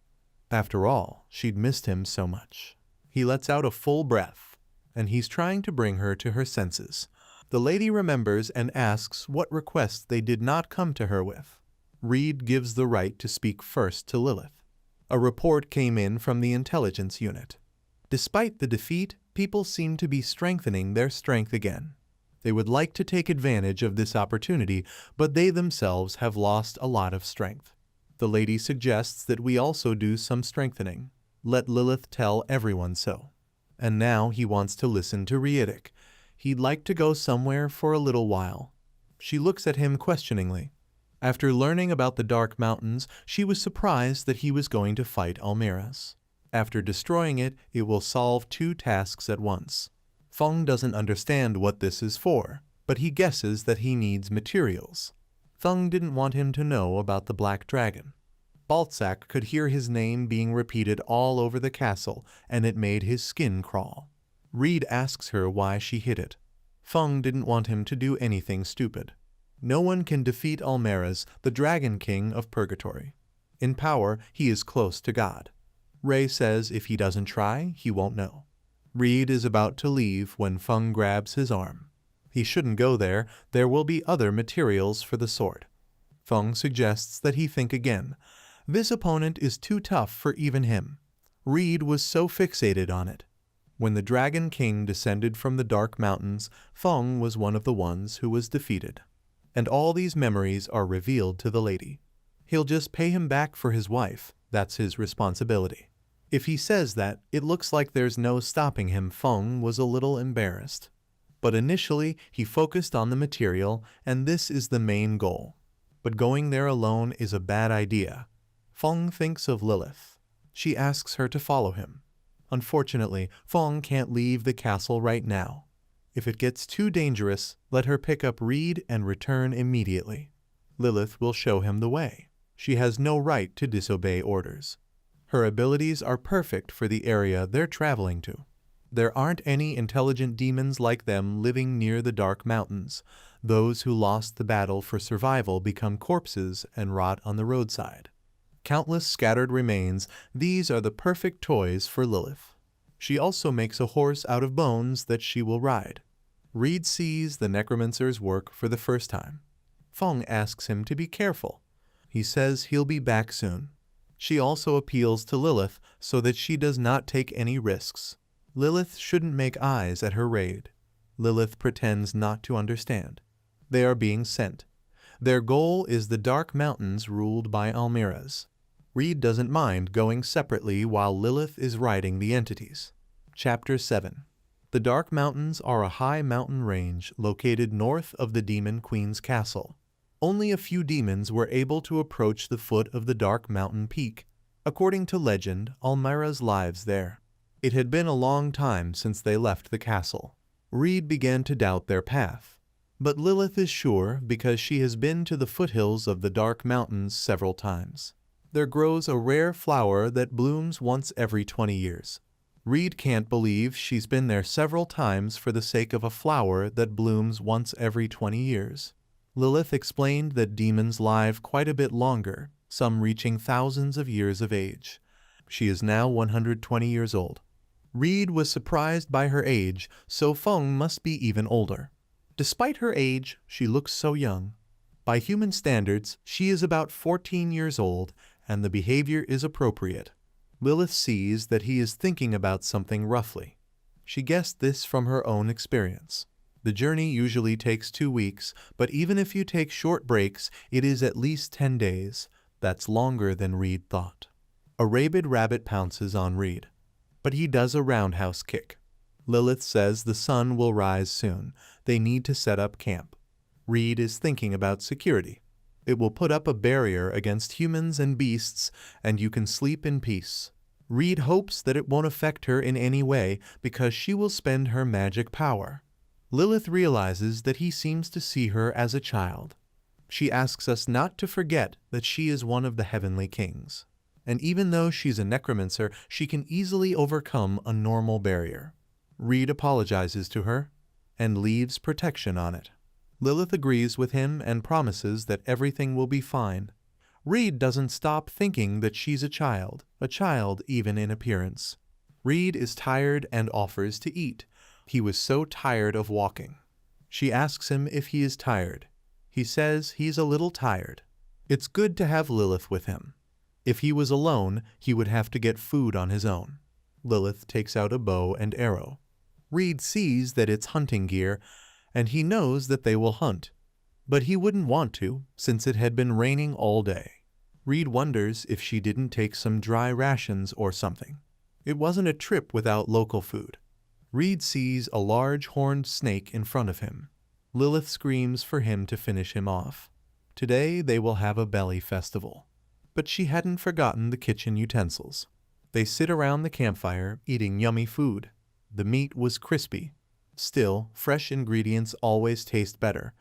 After all, she'd missed him so much. He lets out a full breath, and he's trying to bring her to her senses. The lady remembers and asks what request they did not come to her with. Reed gives the right to speak first to Lilith. A report came in from the intelligence unit. Despite the defeat, people seem to be strengthening their strength again. They would like to take advantage of this opportunity, but they themselves have lost a lot of strength. The lady suggests that we also do some strengthening. Let Lilith tell everyone so. And now he wants to listen to Riedic. He'd like to go somewhere for a little while. She looks at him questioningly. After learning about the Dark Mountains, she was surprised that he was going to fight Almirez. After destroying it, it will solve 2 tasks at once. Feng doesn't understand what this is for, but he guesses that he needs materials. Feng didn't want him to know about the Black Dragon. Balzac could hear his name being repeated all over the castle, and it made his skin crawl. Reed asks her why she hid it. Feng didn't want him to do anything stupid. No one can defeat Almirez, the Dragon King of Purgatory. In power, he is close to God. Rey says if he doesn't try, he won't know. Reed is about to leave when Feng grabs his arm. He shouldn't go there. There will be other materials for the sword. Feng suggests that he think again. This opponent is too tough for even him. Reed was so fixated on it. When the Dragon King descended from the Dark Mountains, Feng was one of the ones who was defeated. And all these memories are revealed to the lady. He'll just pay him back for his wife. That's his responsibility. If he says that, it looks like there's no stopping him. Feng was a little embarrassed. But initially, he focused on the material, and this is the main goal. But going there alone is a bad idea. Feng thinks of Lilith. She asks her to follow him. Unfortunately, Feng can't leave the castle right now. If it gets too dangerous, let her pick up Reed and return immediately. Lilith will show him the way. She has no right to disobey orders. Her abilities are perfect for the area they're traveling to. There aren't any intelligent demons like them living near the Dark Mountains. Those who lost the battle for survival become corpses and rot on the roadside. Countless scattered remains, these are the perfect toys for Lilith. She also makes a horse out of bones that she will ride. Reed sees the necromancer's work for the first time. Feng asks him to be careful. He says he'll be back soon. She also appeals to Lilith so that she does not take any risks. Lilith shouldn't make eyes at her raid. Lilith pretends not to understand. They are being sent. Their goal is the Dark Mountains ruled by Almirez. Reed doesn't mind going separately while Lilith is riding the entities. Chapter 7. The Dark Mountains are a high mountain range located north of the Demon Queen's castle. Only a few demons were able to approach the foot of the Dark Mountain peak. According to legend, Almirez lives there. It had been a long time since they left the castle. Reed began to doubt their path. But Lilith is sure because she has been to the foothills of the dark mountains several times. There grows a rare flower that blooms once every 20 years. Reed can't believe she's been there several times for the sake of a flower that blooms once every 20 years. Lilith explained that demons live quite a bit longer, some reaching thousands of years of age. She is now 120 years old. Reed was surprised by her age, so Feng must be even older. Despite her age, she looks so young. By human standards, she is about 14 years old, and the behavior is appropriate. Lilith sees that he is thinking about something roughly. She guessed this from her own experience. The journey usually takes 2 weeks, but even if you take short breaks, it is at least 10 days. That's longer than Reed thought. A rabid rabbit pounces on Reed, but he does a roundhouse kick. Lilith says the sun will rise soon. They need to set up camp. Reed is thinking about security. It will put up a barrier against humans and beasts, and you can sleep in peace. Reed hopes that it won't affect her in any way because she will spend her magic power. Lilith realizes that he seems to see her as a child. She asks us not to forget that she is one of the heavenly kings. And even though she's a necromancer, she can easily overcome a normal barrier. Reed apologizes to her and leaves protection on it. Lilith agrees with him and promises that everything will be fine. Reed doesn't stop thinking that she's a child even in appearance. Reed is tired and offers to eat. He was so tired of walking. She asks him if he is tired. He says he's a little tired. It's good to have Lilith with him. If he was alone, he would have to get food on his own. Lilith takes out a bow and arrow. Reed sees that it's hunting gear, and he knows that they will hunt. But he wouldn't want to, since it had been raining all day. Reed wonders if she didn't take some dry rations or something. It wasn't a trip without local food. Reed sees a large horned snake in front of him. Lilith screams for him to finish him off. Today they will have a belly festival. But she hadn't forgotten the kitchen utensils. They sit around the campfire, eating yummy food. The meat was crispy. Still, fresh ingredients always taste better.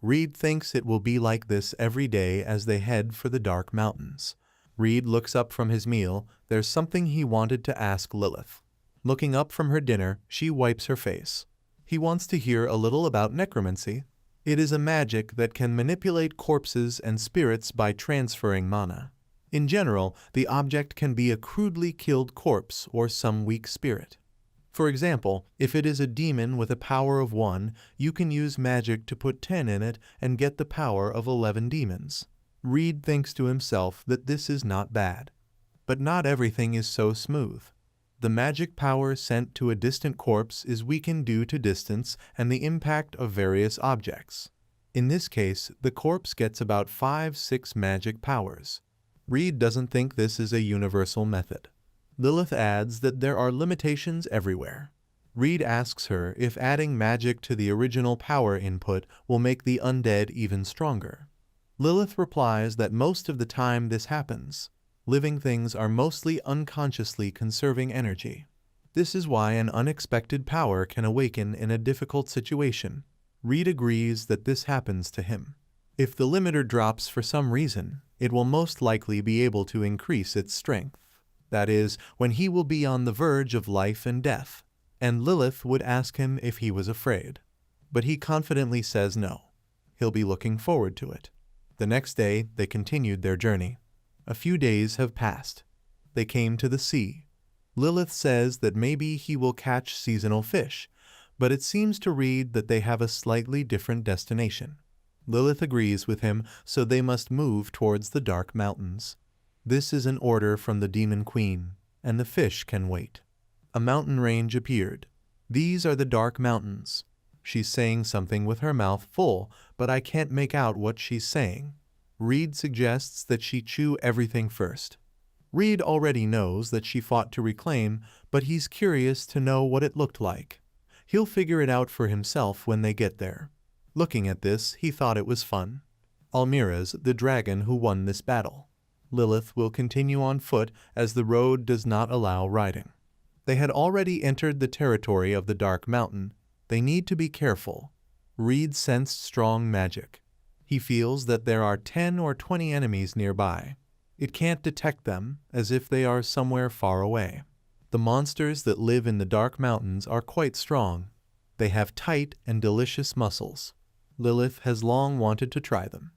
Reed thinks it will be like this every day as they head for the dark mountains. Reed looks up from his meal. There's something he wanted to ask Lilith. Looking up from her dinner, she wipes her face. He wants to hear a little about necromancy. It is a magic that can manipulate corpses and spirits by transferring mana. In general, the object can be a crudely killed corpse or some weak spirit. For example, if it is a demon with a power of 1, you can use magic to put 10 in it and get the power of 11 demons. Reed thinks to himself that this is not bad. But not everything is so smooth. The magic power sent to a distant corpse is weakened due to distance and the impact of various objects. In this case, the corpse gets about 5-6 magic powers. Reed doesn't think this is a universal method. Lilith adds that there are limitations everywhere. Reed asks her if adding magic to the original power input will make the undead even stronger. Lilith replies that most of the time this happens. Living things are mostly unconsciously conserving energy. This is why an unexpected power can awaken in a difficult situation. Reed agrees that this happens to him. If the limiter drops for some reason, it will most likely be able to increase its strength. That is, when he will be on the verge of life and death, and Lilith would ask him if he was afraid. But he confidently says no. He'll be looking forward to it. The next day, they continued their journey. A few days have passed. They came to the sea. Lilith says that maybe he will catch seasonal fish, but it seems to Reed that they have a slightly different destination. Lilith agrees with him, so they must move towards the dark mountains. This is an order from the Demon Queen, and the fish can wait. A mountain range appeared. These are the dark mountains. She's saying something with her mouth full, but I can't make out what she's saying. Reed suggests that she chew everything first. Reed already knows that she fought to reclaim, but he's curious to know what it looked like. He'll figure it out for himself when they get there. Looking at this, he thought it was fun. Almira's the dragon who won this battle. Lilith will continue on foot as the road does not allow riding. They had already entered the territory of the Dark Mountain. They need to be careful. Reed sensed strong magic. He feels that there are 10 or 20 enemies nearby. It can't detect them, as if they are somewhere far away. The monsters that live in the Dark Mountains are quite strong. They have tight and delicious muscles. Lilith has long wanted to try them.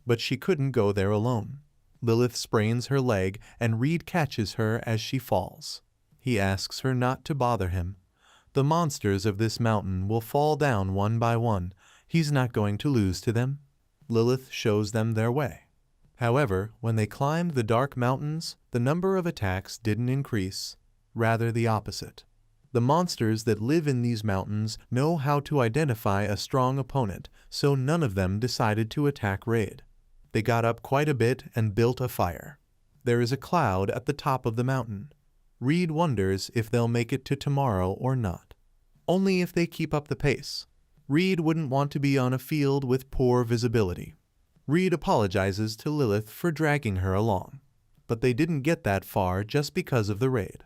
But she couldn't go there alone. Lilith sprains her leg and Reed catches her as she falls. He asks her not to bother him. The monsters of this mountain will fall down one by one. He's not going to lose to them. Lilith shows them their way. However, when they climbed the Dark Mountains, the number of attacks didn't increase, rather the opposite. The monsters that live in these mountains know how to identify a strong opponent, so none of them decided to attack Reed. They got up quite a bit and built a fire. There is a cloud at the top of the mountain. Reed wonders if they'll make it to tomorrow or not. Only if they keep up the pace. Reed wouldn't want to be on a field with poor visibility. Reed apologizes to Lilith for dragging her along. But they didn't get that far just because of the raid.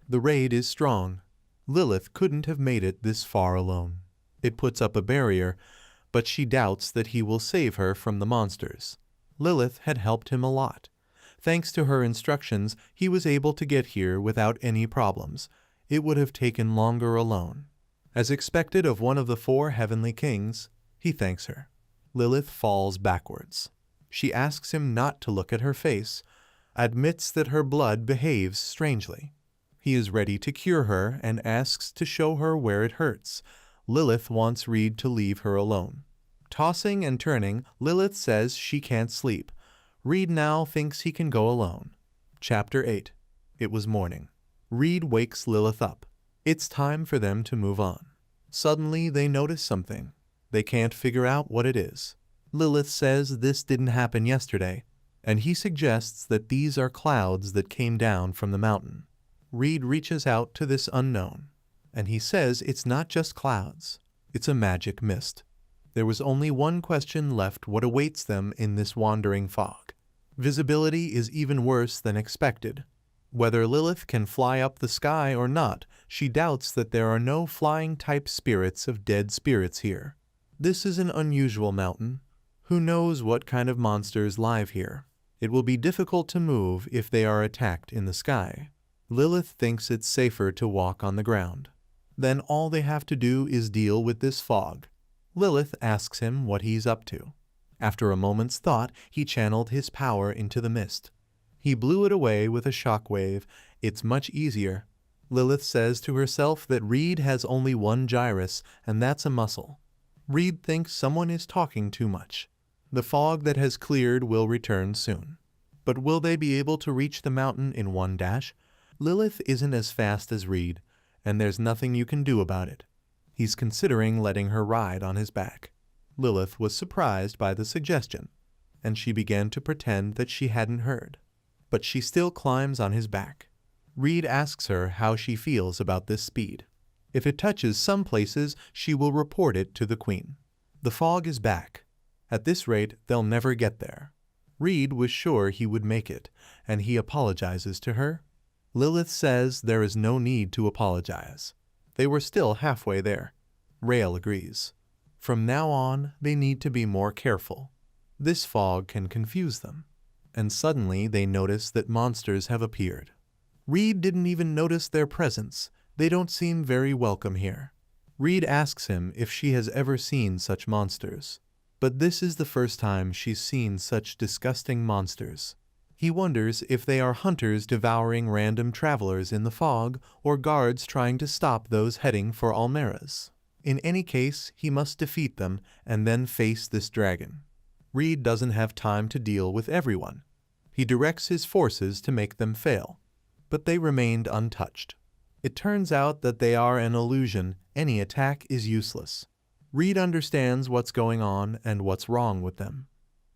The raid is strong. Lilith couldn't have made it this far alone. It puts up a barrier, but she doubts that he will save her from the monsters. Lilith had helped him a lot. Thanks to her instructions, he was able to get here without any problems. It would have taken longer alone. As expected of one of the 4 heavenly kings, he thanks her. Lilith falls backwards. She asks him not to look at her face, admits that her blood behaves strangely. He is ready to cure her and asks to show her where it hurts. Lilith wants Reed to leave her alone. Tossing and turning, Lilith says she can't sleep. Reed now thinks he can go alone. Chapter 8. It was morning. Reed wakes Lilith up. It's time for them to move on. Suddenly they notice something. They can't figure out what it is. Lilith says this didn't happen yesterday, and he suggests that these are clouds that came down from the mountain. Reed reaches out to this unknown, and he says it's not just clouds. It's a magic mist. There was only one question left: what awaits them in this wandering fog? Visibility is even worse than expected. Whether Lilith can fly up the sky or not, she doubts that there are no flying-type spirits of dead spirits here. This is an unusual mountain. Who knows what kind of monsters live here? It will be difficult to move if they are attacked in the sky. Lilith thinks it's safer to walk on the ground. Then all they have to do is deal with this fog. Lilith asks him what he's up to. After a moment's thought, he channeled his power into the mist. He blew it away with a shockwave. It's much easier. Lilith says to herself that Reed has only one gyrus, and that's a muscle. Reed thinks someone is talking too much. The fog that has cleared will return soon. But will they be able to reach the mountain in one dash? Lilith isn't as fast as Reed, and there's nothing you can do about it. He's considering letting her ride on his back. Lilith was surprised by the suggestion, and she began to pretend that she hadn't heard. But she still climbs on his back. Reed asks her how she feels about this speed. If it touches some places, she will report it to the queen. The fog is back. At this rate, they'll never get there. Reed was sure he would make it, and he apologizes to her. Lilith says there is no need to apologize. They were still halfway there. Rael agrees. From now on, they need to be more careful. This fog can confuse them. And suddenly they notice that monsters have appeared. Reed didn't even notice their presence. They don't seem very welcome here. Reed asks him if she has ever seen such monsters. But this is the first time she's seen such disgusting monsters. He wonders if they are hunters devouring random travelers in the fog, or guards trying to stop those heading for Almeras. In any case, he must defeat them and then face this dragon. Reed doesn't have time to deal with everyone. He directs his forces to make them fail, but they remained untouched. It turns out that they are an illusion. Any attack is useless. Reed understands what's going on and what's wrong with them.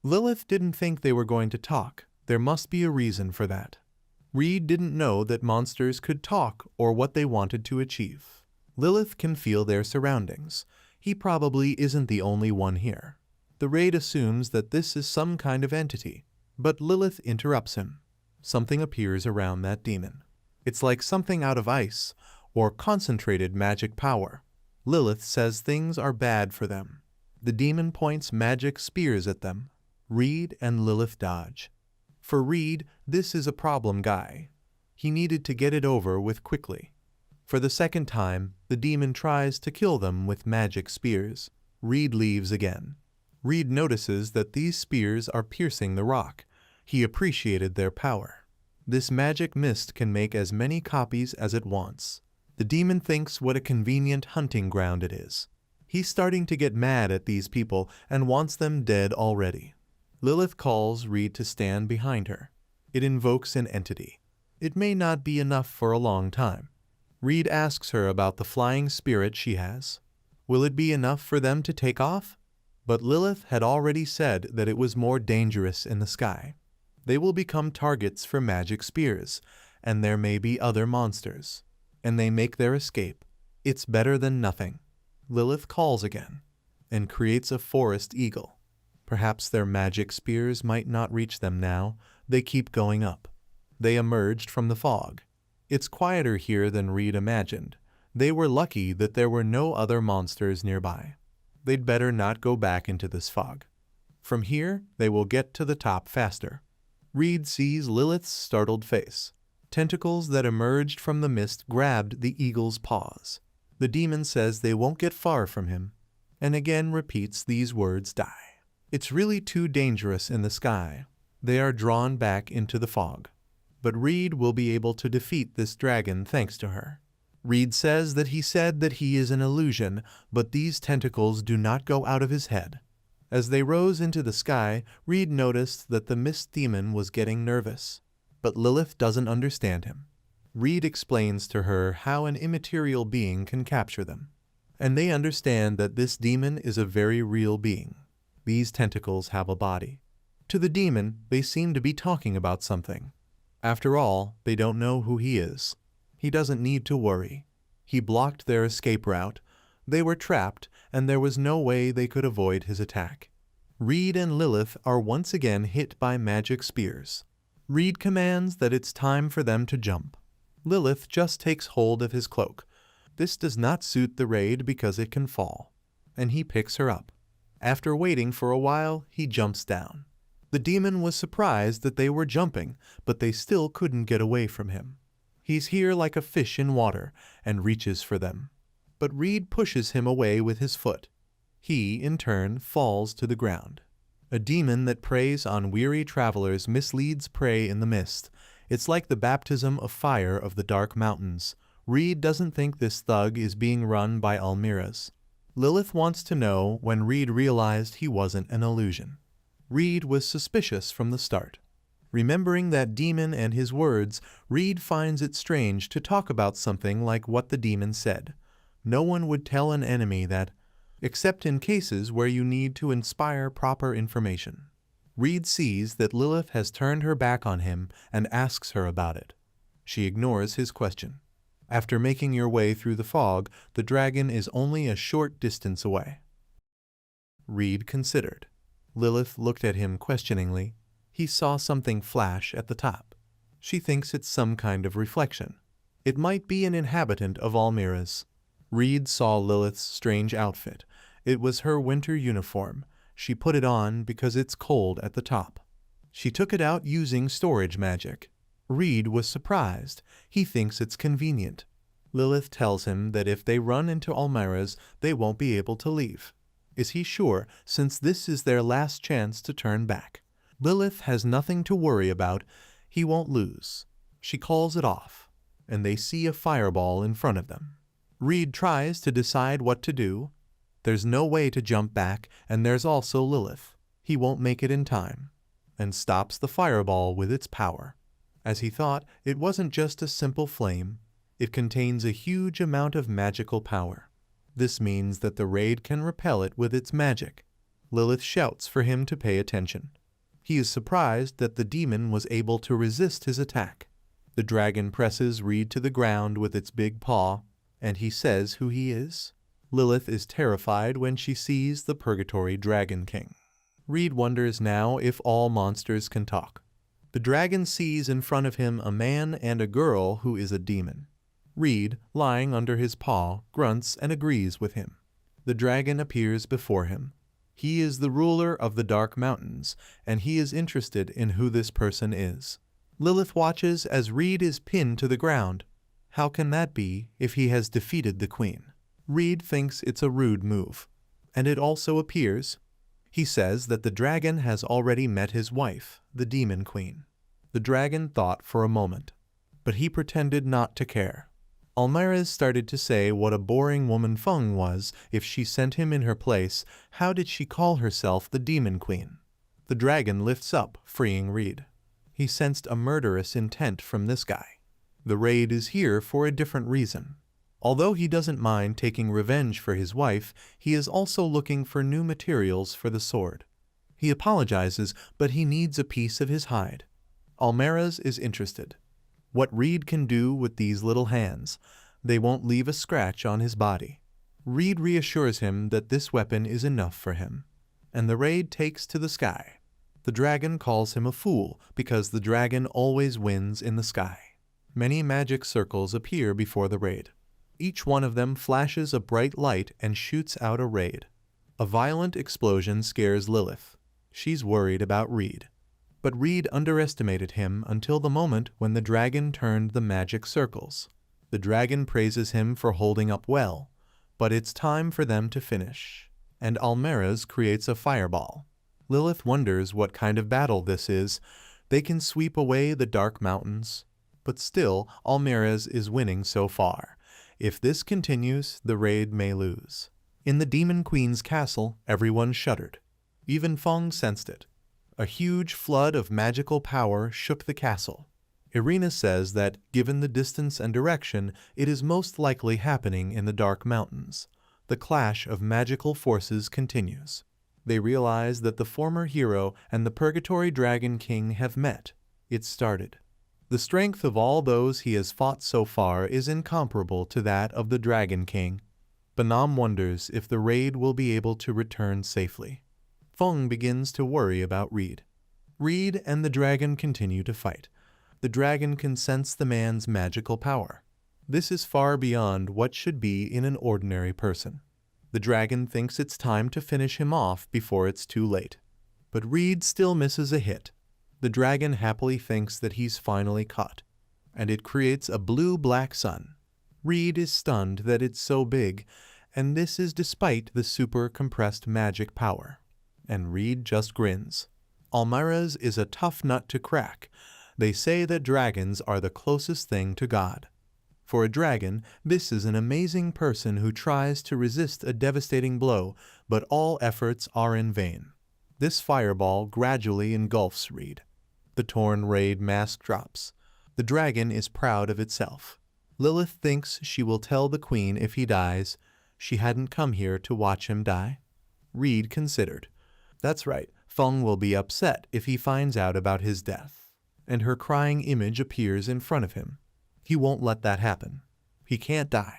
Lilith didn't think they were going to talk. There must be a reason for that. Reed didn't know that monsters could talk or what they wanted to achieve. Lilith can feel their surroundings. He probably isn't the only one here. The raid assumes that this is some kind of entity, but Lilith interrupts him. Something appears around that demon. It's like something out of ice, or concentrated magic power. Lilith says things are bad for them. The demon points magic spears at them. Reed and Lilith dodge. For Reed, this is a problem guy. He needed to get it over with quickly. For the second time, the demon tries to kill them with magic spears. Reed leaves again. Reed notices that these spears are piercing the rock. He appreciated their power. This magic mist can make as many copies as it wants. The demon thinks what a convenient hunting ground it is. He's starting to get mad at these people and wants them dead already. Lilith calls Reed to stand behind her. It invokes an entity. It may not be enough for a long time. Reed asks her about the flying spirit she has. Will it be enough for them to take off? But Lilith had already said that it was more dangerous in the sky. They will become targets for magic spears, and there may be other monsters. And they make their escape. It's better than nothing. Lilith calls again, and creates a forest eagle. Perhaps their magic spears might not reach them now. They keep going up. They emerged from the fog. It's quieter here than Reed imagined. They were lucky that there were no other monsters nearby. They'd better not go back into this fog. From here, they will get to the top faster. Reed sees Lilith's startled face. Tentacles that emerged from the mist grabbed the eagle's paws. The demon says they won't get far from him, and again repeats these words, die. It's really too dangerous in the sky. They are drawn back into the fog. But Reed will be able to defeat this dragon thanks to her. Reed says that he said that he is an illusion, but these tentacles do not go out of his head. As they rose into the sky, Reed noticed that the mist demon was getting nervous. But Lilith doesn't understand him. Reed explains to her how an immaterial being can capture them. And they understand that this demon is a very real being. These tentacles have a body. To the demon, they seem to be talking about something. After all, they don't know who he is. He doesn't need to worry. He blocked their escape route. They were trapped, and there was no way they could avoid his attack. Reed and Lilith are once again hit by magic spears. Reed commands that it's time for them to jump. Lilith just takes hold of his cloak. This does not suit the raid because it can fall, and he picks her up. After waiting for a while, he jumps down. The demon was surprised that they were jumping, but they still couldn't get away from him. He's here like a fish in water and reaches for them. But Reed pushes him away with his foot. He, in turn, falls to the ground. A demon that preys on weary travelers misleads prey in the mist. It's like the baptism of fire of the dark mountains. Reed doesn't think this thug is being run by Almira's. Lilith wants to know when Reed realized he wasn't an illusion. Reed was suspicious from the start. Remembering that demon and his words, Reed finds it strange to talk about something like what the demon said. No one would tell an enemy that, except in cases where you need to inspire proper information. Reed sees that Lilith has turned her back on him and asks her about it. She ignores his question. After making your way through the fog, the dragon is only a short distance away. Reed considered. Lilith looked at him questioningly. He saw something flash at the top. She thinks it's some kind of reflection. It might be an inhabitant of Almira's. Reed saw Lilith's strange outfit. It was her winter uniform. She put it on because it's cold at the top. She took it out using storage magic. Reed was surprised. He thinks it's convenient. Lilith tells him that if they run into Almira's, they won't be able to leave. Is he sure, since this is their last chance to turn back? Lilith has nothing to worry about. He won't lose. She calls it off, and they see a fireball in front of them. Reed tries to decide what to do. There's no way to jump back, and there's also Lilith. He won't make it in time, and stops the fireball with its power. As he thought, it wasn't just a simple flame. It contains a huge amount of magical power. This means that the raid can repel it with its magic. Lilith shouts for him to pay attention. He is surprised that the demon was able to resist his attack. The dragon presses Reed to the ground with its big paw, and he says who he is. Lilith is terrified when she sees the Purgatory Dragon King. Reed wonders now if all monsters can talk. The dragon sees in front of him a man and a girl who is a demon. Reed, lying under his paw, grunts and agrees with him. The dragon appears before him. He is the ruler of the Dark Mountains, and he is interested in who this person is. Lilith watches as Reed is pinned to the ground. How can that be if he has defeated the queen? Reed thinks it's a rude move, and it also appears. He says that the dragon has already met his wife, the demon queen. The dragon thought for a moment, but he pretended not to care. Almirez started to say what a boring woman Feng was if she sent him in her place. How did she call herself the demon queen? The dragon lifts up, freeing Reed. He sensed a murderous intent from this guy. The raid is here for a different reason. Although he doesn't mind taking revenge for his wife, he is also looking for new materials for the sword. He apologizes, but he needs a piece of his hide. Almirez is interested. What Reed can do with these little hands. They won't leave a scratch on his body. Reed reassures him that this weapon is enough for him, and the raid takes to the sky. The dragon calls him a fool because the dragon always wins in the sky. Many magic circles appear before the raid. Each one of them flashes a bright light and shoots out a raid. A violent explosion scares Lilith. She's worried about Reed. But Reed underestimated him until the moment when the dragon turned the magic circles. The dragon praises him for holding up well, but it's time for them to finish, and Almirez creates a fireball. Lilith wonders what kind of battle this is. They can sweep away the Dark Mountains, but still Almirez is winning so far. If this continues, the raid may lose. In the Demon Queen's castle, everyone shuddered. Even Feng sensed it. A huge flood of magical power shook the castle. Irina says that, given the distance and direction, it is most likely happening in the Dark Mountains. The clash of magical forces continues. They realize that the former hero and the Purgatory Dragon King have met. It started. The strength of all those he has fought so far is incomparable to that of the Dragon King. Banam wonders if the raid will be able to return safely. Feng begins to worry about Reed. Reed and the dragon continue to fight. The dragon can sense the man's magical power. This is far beyond what should be in an ordinary person. The dragon thinks it's time to finish him off before it's too late. But Reed still misses a hit. The dragon happily thinks that he's finally caught, and it creates a blue-black sun. Reed is stunned that it's so big, and this is despite the super-compressed magic power. And Reed just grins. Almirez is a tough nut to crack. They say that dragons are the closest thing to God. For a dragon, this is an amazing person who tries to resist a devastating blow, but all efforts are in vain. This fireball gradually engulfs Reed. The torn raid mask drops. The dragon is proud of itself. Lilith thinks she will tell the queen if he dies. She hadn't come here to watch him die. Reed considered. That's right, Feng will be upset if he finds out about his death. And her crying image appears in front of him. He won't let that happen. He can't die.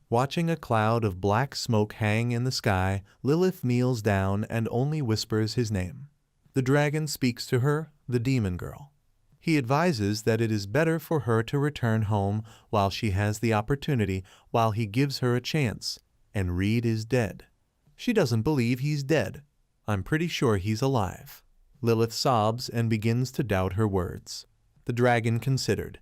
Watching a cloud of black smoke hang in the sky, Lilith kneels down and only whispers his name. The dragon speaks to her, the demon girl. He advises that it is better for her to return home while she has the opportunity, while he gives her a chance. And Reed is dead. She doesn't believe he's dead. I'm pretty sure he's alive. Lilith sobs and begins to doubt her words. The dragon considered.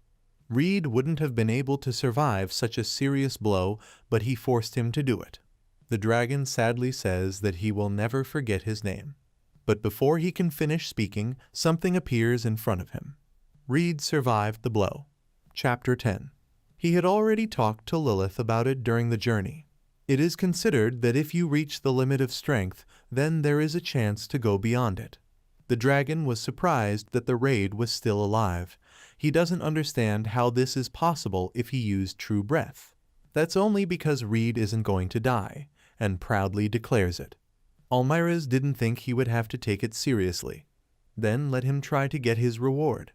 Reed wouldn't have been able to survive such a serious blow, but he forced him to do it. The dragon sadly says that he will never forget his name. But before he can finish speaking, something appears in front of him. Reed survived the blow. Chapter 10. He had already talked to Lilith about it during the journey. It is considered that if you reach the limit of strength, then there is a chance to go beyond it. The dragon was surprised that the raid was still alive. He doesn't understand how this is possible if he used true breath. That's only because Reed isn't going to die, and proudly declares it. Almirez didn't think he would have to take it seriously. Then let him try to get his reward.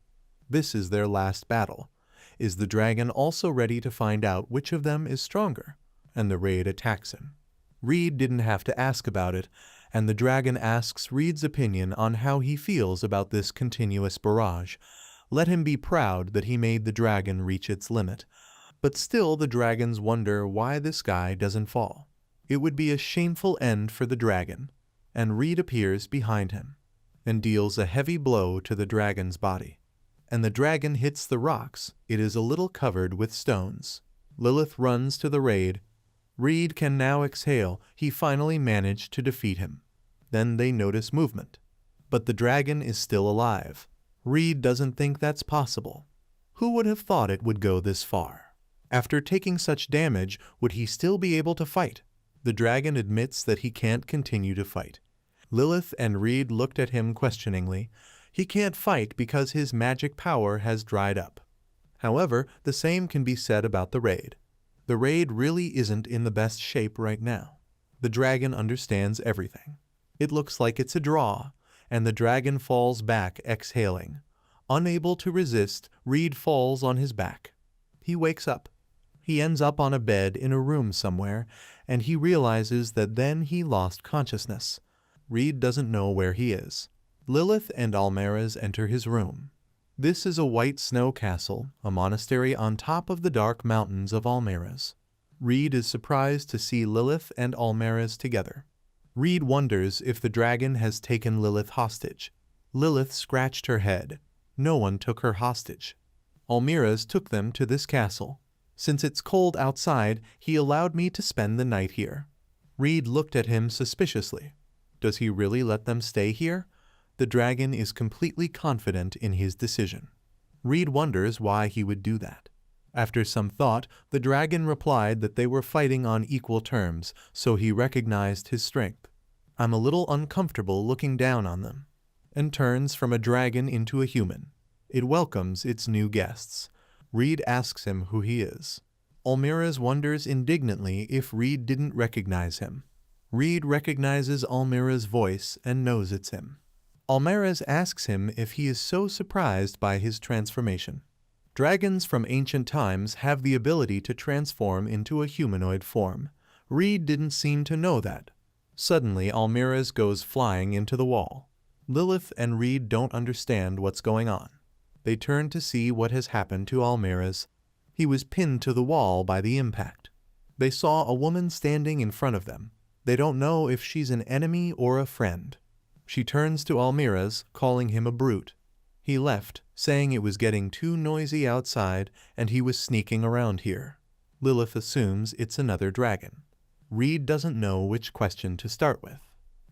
This is their last battle. Is the dragon also ready to find out which of them is stronger? And the raid attacks him. Reed didn't have to ask about it, and the dragon asks Reed's opinion on how he feels about this continuous barrage. Let him be proud that he made the dragon reach its limit. But still the dragons wonder why the sky doesn't fall. It would be a shameful end for the dragon, and Reed appears behind him and deals a heavy blow to the dragon's body. And the dragon hits the rocks. It is a little covered with stones. Lilith runs to the raid. Reed can now exhale. He finally managed to defeat him. Then they notice movement. But the dragon is still alive. Reed doesn't think that's possible. Who would have thought it would go this far? After taking such damage, would he still be able to fight? The dragon admits that he can't continue to fight. Lilith and Reed looked at him questioningly. He can't fight because his magic power has dried up. However, the same can be said about the raid. The raid really isn't in the best shape right now. The dragon understands everything. It looks like it's a draw, and the dragon falls back exhaling. Unable to resist, Reed falls on his back. He wakes up. He ends up on a bed in a room somewhere, and he realizes that then he lost consciousness. Reed doesn't know where he is. Lilith and Almaraz enter his room. This is a white snow castle, a monastery on top of the dark mountains of Almaraz. Reed is surprised to see Lilith and Almaraz together. Reed wonders if the dragon has taken Lilith hostage. Lilith scratched her head. No one took her hostage. Almaraz took them to this castle. Since it's cold outside, he allowed me to spend the night here. Reed looked at him suspiciously. Does he really let them stay here? The dragon is completely confident in his decision. Reed wonders why he would do that. After some thought, the dragon replied that they were fighting on equal terms, so he recognized his strength. I'm a little uncomfortable looking down on them. And turns from a dragon into a human. It welcomes its new guests. Reed asks him who he is. Almaraz wonders indignantly if Reed didn't recognize him. Reed recognizes Almaraz's voice and knows it's him. Almaraz asks him if he is so surprised by his transformation. Dragons from ancient times have the ability to transform into a humanoid form. Reed didn't seem to know that. Suddenly, Almaraz goes flying into the wall. Lilith and Reed don't understand what's going on. They turn to see what has happened to Almaraz. He was pinned to the wall by the impact. They saw a woman standing in front of them. They don't know if she's an enemy or a friend. She turns to Almaraz, calling him a brute. He left, saying it was getting too noisy outside and he was sneaking around here. Lilith assumes it's another dragon. Reed doesn't know which question to start with.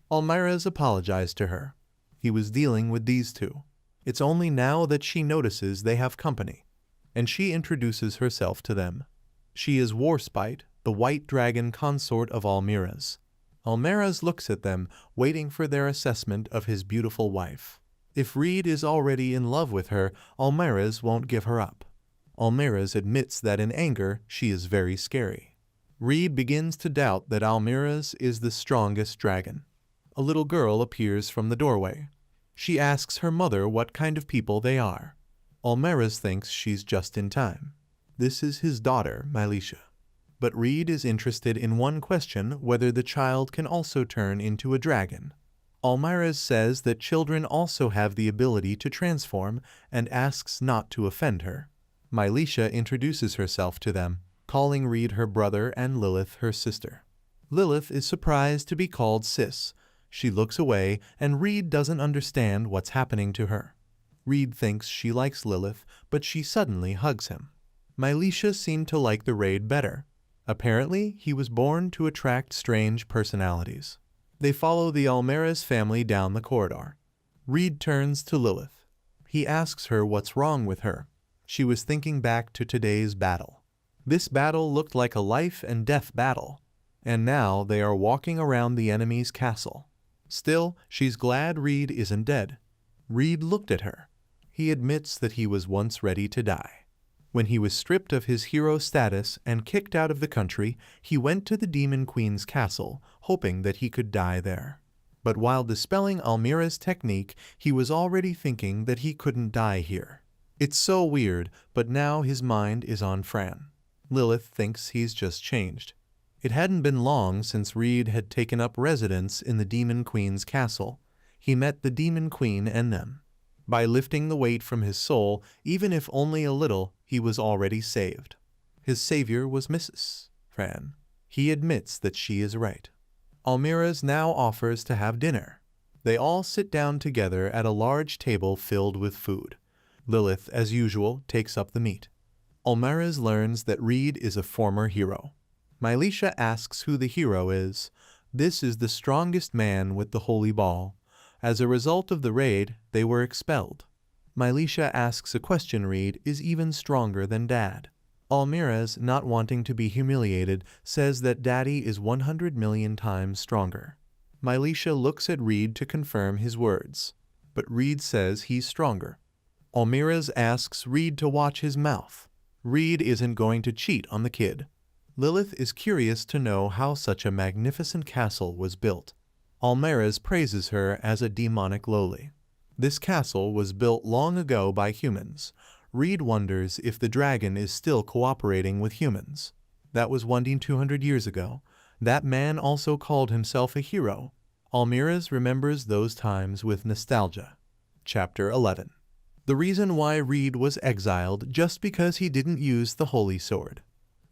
Almaraz apologized to her. He was dealing with these two. It's only now that she notices they have company, and she introduces herself to them. She is Warspite, the white dragon consort of Almaraz. Almaraz looks at them, waiting for their assessment of his beautiful wife. If Reed is already in love with her, Almaraz won't give her up. Almaraz admits that in anger, she is very scary. Reed begins to doubt that Almaraz is the strongest dragon. A little girl appears from the doorway. She asks her mother what kind of people they are. Almaraz thinks she's just in time. This is his daughter, Mylisha. But Reed is interested in one question, whether the child can also turn into a dragon. Almaraz says that children also have the ability to transform and asks not to offend her. Mylisha introduces herself to them, calling Reed her brother and Lilith her sister. Lilith is surprised to be called sis. She looks away, and Reed doesn't understand what's happening to her. Reed thinks she likes Lilith, but she suddenly hugs him. Mylisha seemed to like the raid better. Apparently, he was born to attract strange personalities. They follow the Almaraz family down the corridor. Reed turns to Lilith. He asks her what's wrong with her. She was thinking back to today's battle. This battle looked like a life and death battle, and now they are walking around the enemy's castle. Still, she's glad Reed isn't dead. Reed looked at her. He admits that he was once ready to die. When he was stripped of his hero status and kicked out of the country, he went to the Demon Queen's castle, hoping that he could die there. But while dispelling Almaraz's technique, he was already thinking that he couldn't die here. It's so weird, but now his mind is on Fran. Lilith thinks he's just changed. It hadn't been long since Reed had taken up residence in the Demon Queen's castle. He met the Demon Queen and them. By lifting the weight from his soul, even if only a little, he was already saved. His savior was Mrs. Fran. He admits that she is right. Almira's now offers to have dinner. They all sit down together at a large table filled with food. Lilith, as usual, takes up the meat. Almira's learns that Reed is a former hero. Mylisha asks who the hero is. This is the strongest man with the holy ball. As a result of the raid, they were expelled. Mylisha asks a question Reed is even stronger than Dad. Almira's, not wanting to be humiliated, says that Daddy is 100 million times stronger. Mylisha looks at Reed to confirm his words, but Reed says he's stronger. Almira's asks Reed to watch his mouth. Reed isn't going to cheat on the kid. Lilith is curious to know how such a magnificent castle was built. Almira's praises her as a demonic lowly. This castle was built long ago by humans. Reed wonders if the dragon is still cooperating with humans. That was 200 years ago. That man also called himself a hero. Almira's remembers those times with nostalgia. Chapter 11. The reason why Reed was exiled just because he didn't use the holy sword.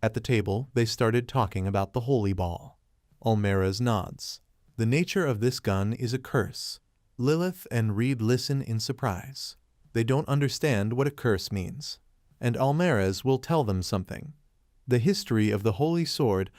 At the table, they started talking about the holy ball. Almira's nods. The nature of this gun is a curse. Lilith and Reed listen in surprise. They don't understand what a curse means. And Almira's will tell them something. The history of the holy sword.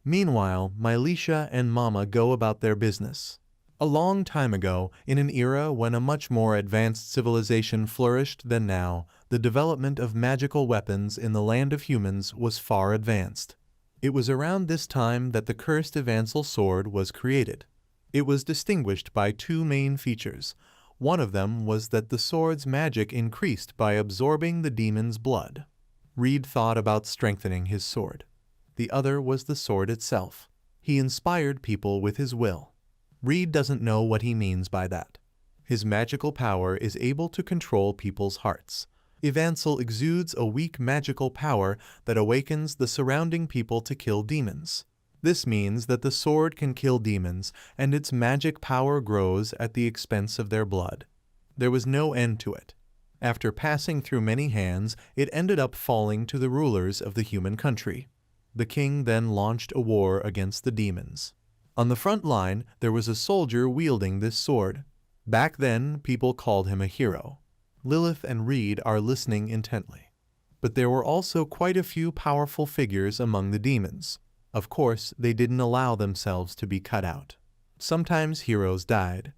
Meanwhile, Mylisha and Mama go about their business. A long time ago, in an era when a much more advanced civilization flourished than now, the development of magical weapons in the land of humans was far advanced. It was around this time that the cursed Evansal sword was created. It was distinguished by two main features. One of them was that the sword's magic increased by absorbing the demon's blood. Reed thought about strengthening his sword. The other was the sword itself. He inspired people with his will. Reed doesn't know what he means by that. His magical power is able to control people's hearts. Evansal exudes a weak magical power that awakens the surrounding people to kill demons. This means that the sword can kill demons, and its magic power grows at the expense of their blood. There was no end to it. After passing through many hands, it ended up falling to the rulers of the human country. The king then launched a war against the demons. On the front line, there was a soldier wielding this sword. Back then, people called him a hero. Lilith and Reed are listening intently. But there were also quite a few powerful figures among the demons. Of course, they didn't allow themselves to be cut out. Sometimes heroes died.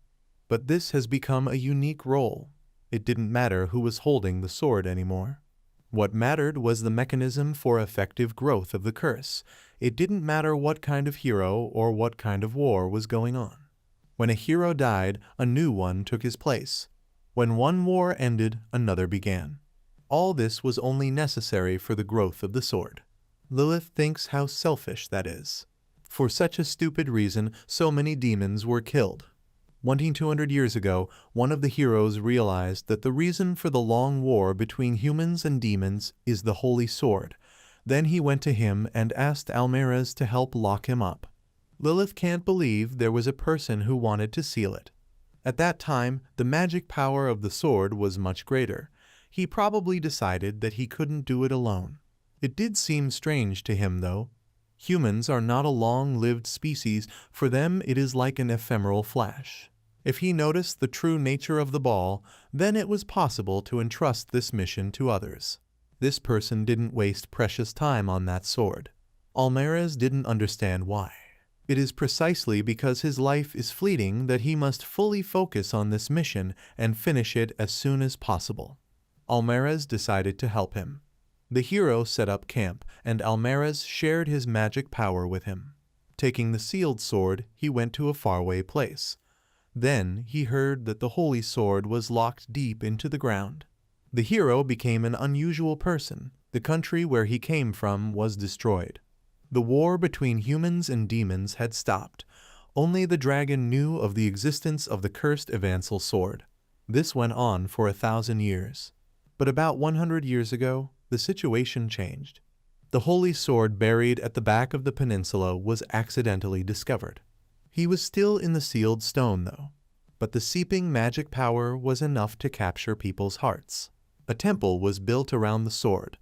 But this has become a unique role. It didn't matter who was holding the sword anymore. What mattered was the mechanism for effective growth of the curse. It didn't matter what kind of hero or what kind of war was going on. When a hero died, a new one took his place. When one war ended, another began. All this was only necessary for the growth of the sword. Lilith thinks how selfish that is. For such a stupid reason, so many demons were killed. 200 years ago, one of the heroes realized that the reason for the long war between humans and demons is the holy sword. Then he went to him and asked Almira's to help lock him up. Lilith can't believe there was a person who wanted to seal it. At that time, the magic power of the sword was much greater. He probably decided that he couldn't do it alone. It did seem strange to him, though. Humans are not a long-lived species. For them, it is like an ephemeral flash. If he noticed the true nature of the ball, then it was possible to entrust this mission to others. This person didn't waste precious time on that sword. Almira's didn't understand why. It is precisely because his life is fleeting that he must fully focus on this mission and finish it as soon as possible. Almira's decided to help him. The hero set up camp, and Almira's shared his magic power with him. Taking the sealed sword, he went to a faraway place. Then he heard that the holy sword was locked deep into the ground. The hero became an unusual person. The country where he came from was destroyed. The war between humans and demons had stopped. Only the dragon knew of the existence of the cursed Evansal sword. This went on for 1,000 years. But about 100 years ago, the situation changed. The holy sword buried at the back of the peninsula was accidentally discovered. He was still in the sealed stone, though. But the seeping magic power was enough to capture people's hearts. A temple was built around the sword.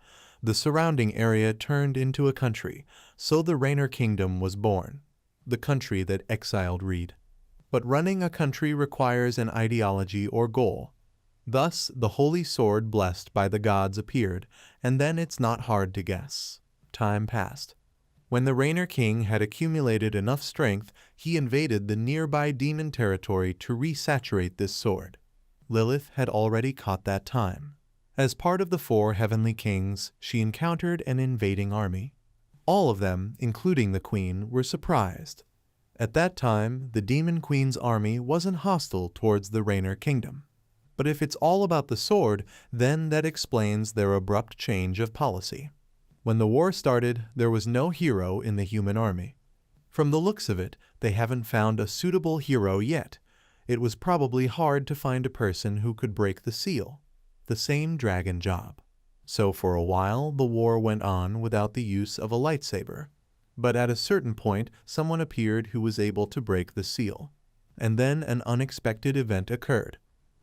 The surrounding area turned into a country, so the Rainer Kingdom was born, the country that exiled Reed. But running a country requires an ideology or goal. Thus, the holy sword blessed by the gods appeared, and then it's not hard to guess. Time passed. When the Rainer king had accumulated enough strength, he invaded the nearby demon territory to resaturate this sword. Lilith had already caught that time. As part of the 4 heavenly kings, she encountered an invading army. All of them, including the queen, were surprised. At that time, the demon queen's army wasn't hostile towards the Rainer kingdom. But if it's all about the sword, then that explains their abrupt change of policy. When the war started, there was no hero in the human army. From the looks of it, they haven't found a suitable hero yet. It was probably hard to find a person who could break the seal. The same dragon job. So for a while, the war went on without the use of a lightsaber. But at a certain point, someone appeared who was able to break the seal. And then an unexpected event occurred.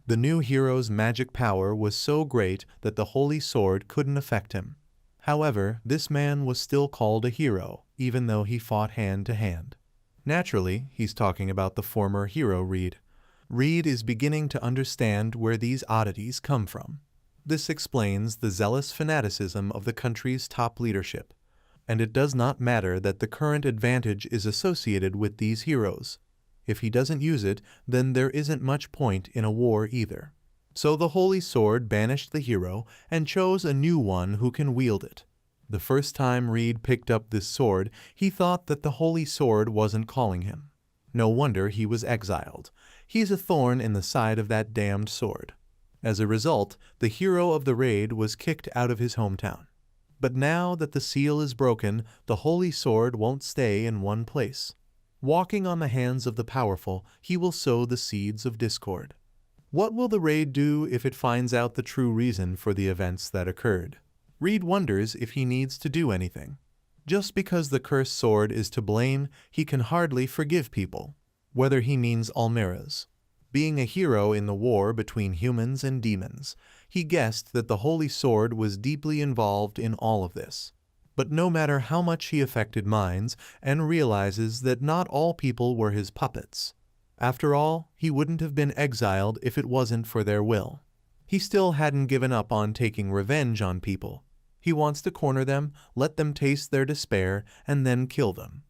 The new hero's magic power was so great that the holy sword couldn't affect him. However, this man was still called a hero, even though he fought hand to hand. Naturally, he's talking about the former hero Reed. Reed is beginning to understand where these oddities come from. This explains the zealous fanaticism of the country's top leadership. And it does not matter that the current advantage is associated with these heroes. If he doesn't use it, then there isn't much point in a war either. So the holy sword banished the hero and chose a new one who can wield it. The first time Reed picked up this sword, he thought that the holy sword wasn't calling him. No wonder he was exiled. He's a thorn in the side of that damned sword. As a result, the hero of the raid was kicked out of his hometown. But now that the seal is broken, the holy sword won't stay in one place. Walking on the hands of the powerful, he will sow the seeds of discord. What will the raid do if it finds out the true reason for the events that occurred? Reed wonders if he needs to do anything. Just because the cursed sword is to blame, he can hardly forgive people, whether he means Almira's. Being a hero in the war between humans and demons, he guessed that the holy sword was deeply involved in all of this. But no matter how much he affected minds, and realizes that not all people were his puppets. After all, he wouldn't have been exiled if it wasn't for their will. He still hadn't given up on taking revenge on people. He wants to corner them, let them taste their despair, and then kill them.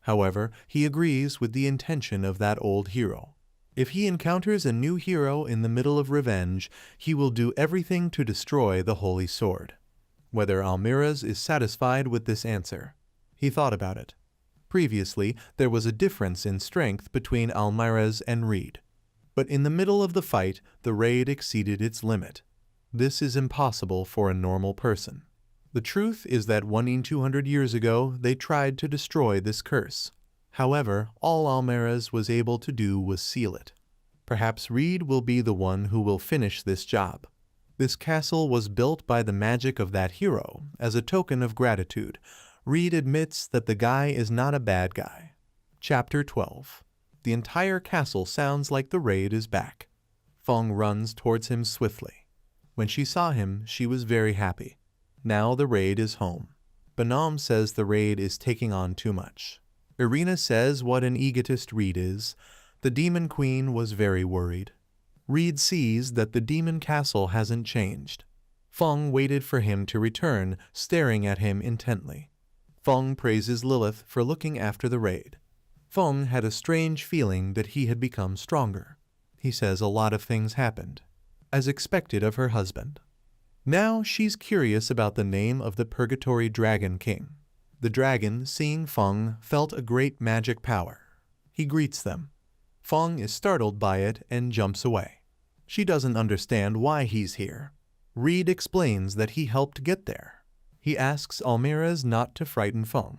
However, he agrees with the intention of that old hero. If he encounters a new hero in the middle of revenge, he will do everything to destroy the holy sword. Whether Almira's is satisfied with this answer. He thought about it. Previously, there was a difference in strength between Almira's and Reed. But in the middle of the fight, the raid exceeded its limit. This is impossible for a normal person. The truth is that 1,200 years ago, they tried to destroy this curse. However, all Almira's was able to do was seal it. Perhaps Reed will be the one who will finish this job. This castle was built by the magic of that hero, as a token of gratitude. Reed admits that the guy is not a bad guy. Chapter 12. The entire castle sounds like the raid is back. Feng runs towards him swiftly. When she saw him, she was very happy. Now the raid is home. Bonhomme says the raid is taking on too much. Irina says what an egotist Reed is. The demon queen was very worried. Reed sees that the demon castle hasn't changed. Feng waited for him to return, staring at him intently. Feng praises Lilith for looking after the raid. Feng had a strange feeling that he had become stronger. He says a lot of things happened, as expected of her husband. Now she's curious about the name of the Purgatory Dragon King. The dragon, seeing Feng, felt a great magic power. He greets them. Feng is startled by it and jumps away. She doesn't understand why he's here. Reed explains that he helped get there. He asks Almira's not to frighten Feng,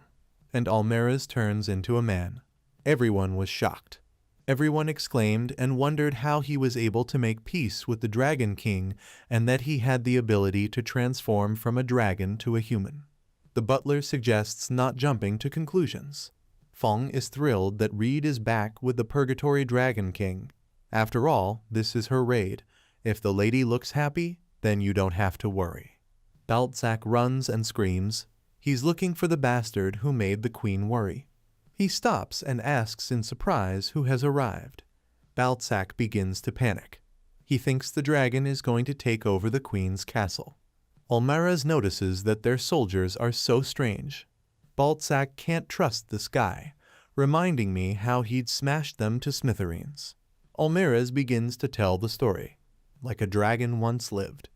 and Almira's turns into a man. Everyone was shocked. Everyone exclaimed and wondered how he was able to make peace with the Dragon King and that he had the ability to transform from a dragon to a human. The butler suggests not jumping to conclusions. Feng is thrilled that Reed is back with the Purgatory Dragon King. After all, this is her raid. If the lady looks happy, then you don't have to worry. Balzac runs and screams. He's looking for the bastard who made the queen worry. He stops and asks in surprise who has arrived. Balzac begins to panic. He thinks the dragon is going to take over the queen's castle. Almaraz notices that their soldiers are so strange. Balzac can't trust this guy, reminding me how he'd smashed them to smithereens. Almaraz begins to tell the story, like a dragon once lived.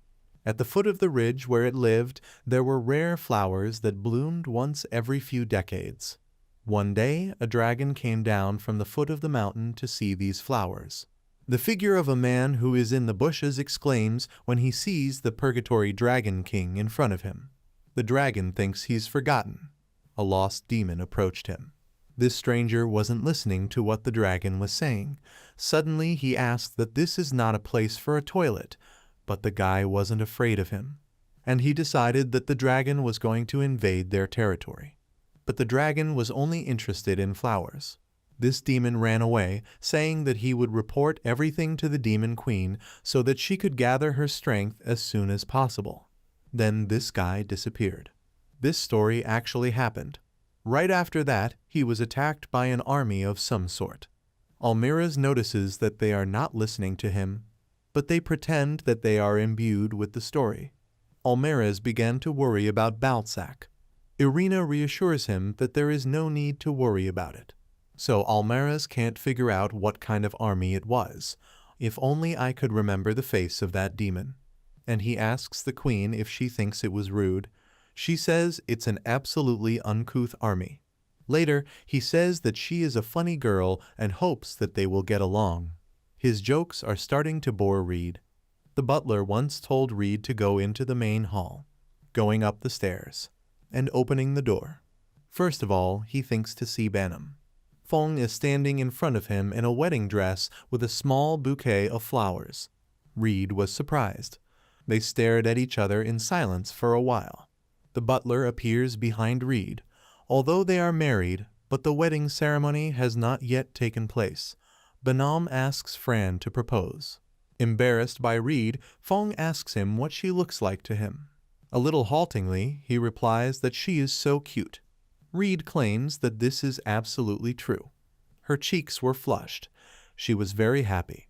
At the foot of the ridge where it lived, there were rare flowers that bloomed once every few decades. One day, a dragon came down from the foot of the mountain to see these flowers. The figure of a man who is in the bushes exclaims when he sees the Purgatory Dragon King in front of him. The dragon thinks he's forgotten. A lost demon approached him. This stranger wasn't listening to what the dragon was saying. Suddenly he asked that this is not a place for a toilet, but the guy wasn't afraid of him. And he decided that the dragon was going to invade their territory. But the dragon was only interested in flowers. This demon ran away, saying that he would report everything to the demon queen so that she could gather her strength as soon as possible. Then this guy disappeared. This story actually happened. Right after that, he was attacked by an army of some sort. Almaraz notices that they are not listening to him, but they pretend that they are imbued with the story. Almaraz began to worry about Balzac. Irina reassures him that there is no need to worry about it. So Almaraz can't figure out what kind of army it was. If only I could remember the face of that demon. And he asks the queen if she thinks it was rude. She says it's an absolutely uncouth army. Later, he says that she is a funny girl and hopes that they will get along. His jokes are starting to bore Reed. The butler once told Reed to go into the main hall, going up the stairs, and opening the door. First of all, he thinks to see Banham. Fong is standing in front of him in a wedding dress with a small bouquet of flowers. Reed was surprised. They stared at each other in silence for a while. The butler appears behind Reed, although they are married, but the wedding ceremony has not yet taken place. Banham asks Fran to propose. Embarrassed by Reed, Fong asks him what she looks like to him. A little haltingly, he replies that she is so cute. Reed claims that this is absolutely true. Her cheeks were flushed. She was very happy.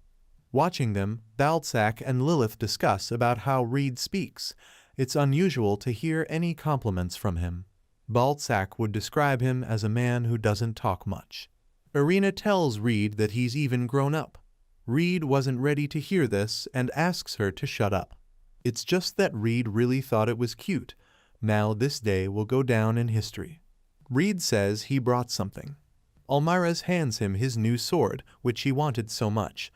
Watching them, Balzac and Lilith discuss about how Reed speaks. It's unusual to hear any compliments from him. Balzac would describe him as a man who doesn't talk much. Irina tells Reed that he's even grown up. Reed wasn't ready to hear this and asks her to shut up. It's just that Reed really thought it was cute. Now this day will go down in history. Reed says he brought something. Almaraz hands him his new sword, which he wanted so much.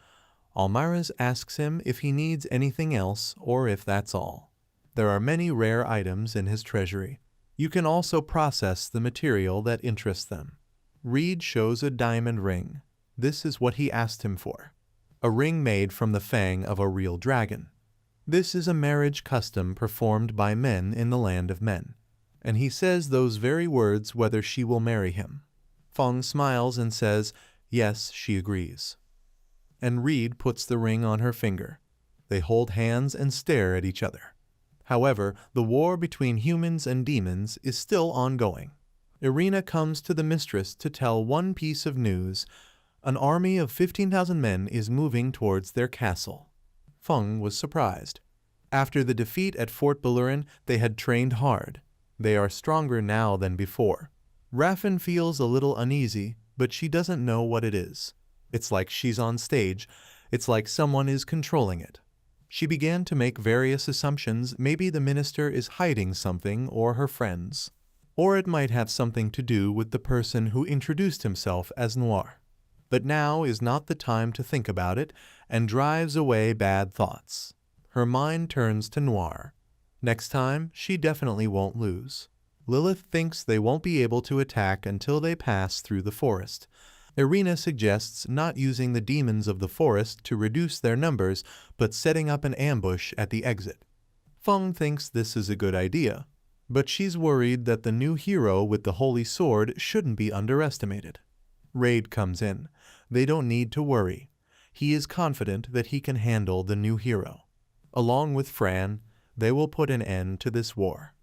Almaraz asks him if he needs anything else or if that's all. There are many rare items in his treasury. You can also process the material that interests them. Reed shows a diamond ring. This is what he asked him for. A ring made from the fang of a real dragon. This is a marriage custom performed by men in the land of men. And he says those very words whether she will marry him. Fong smiles and says, yes, she agrees. And Reed puts the ring on her finger. They hold hands and stare at each other. However, the war between humans and demons is still ongoing. Irina comes to the mistress to tell one piece of news. An army of 15,000 men is moving towards their castle. Feng was surprised. After the defeat at Fort Baluran, they had trained hard. They are stronger now than before. Raffen feels a little uneasy, but she doesn't know what it is. It's like she's on stage. It's like someone is controlling it. She began to make various assumptions. Maybe the minister is hiding something or her friends. Or it might have something to do with the person who introduced himself as Noir. But now is not the time to think about it and drives away bad thoughts. Her mind turns to Noir. Next time, she definitely won't lose. Lilith thinks they won't be able to attack until they pass through the forest. Irina suggests not using the demons of the forest to reduce their numbers, but setting up an ambush at the exit. Feng thinks this is a good idea, but she's worried that the new hero with the holy sword shouldn't be underestimated. Raid comes in. They don't need to worry. He is confident that he can handle the new hero. Along with Fran, they will put an end to this war.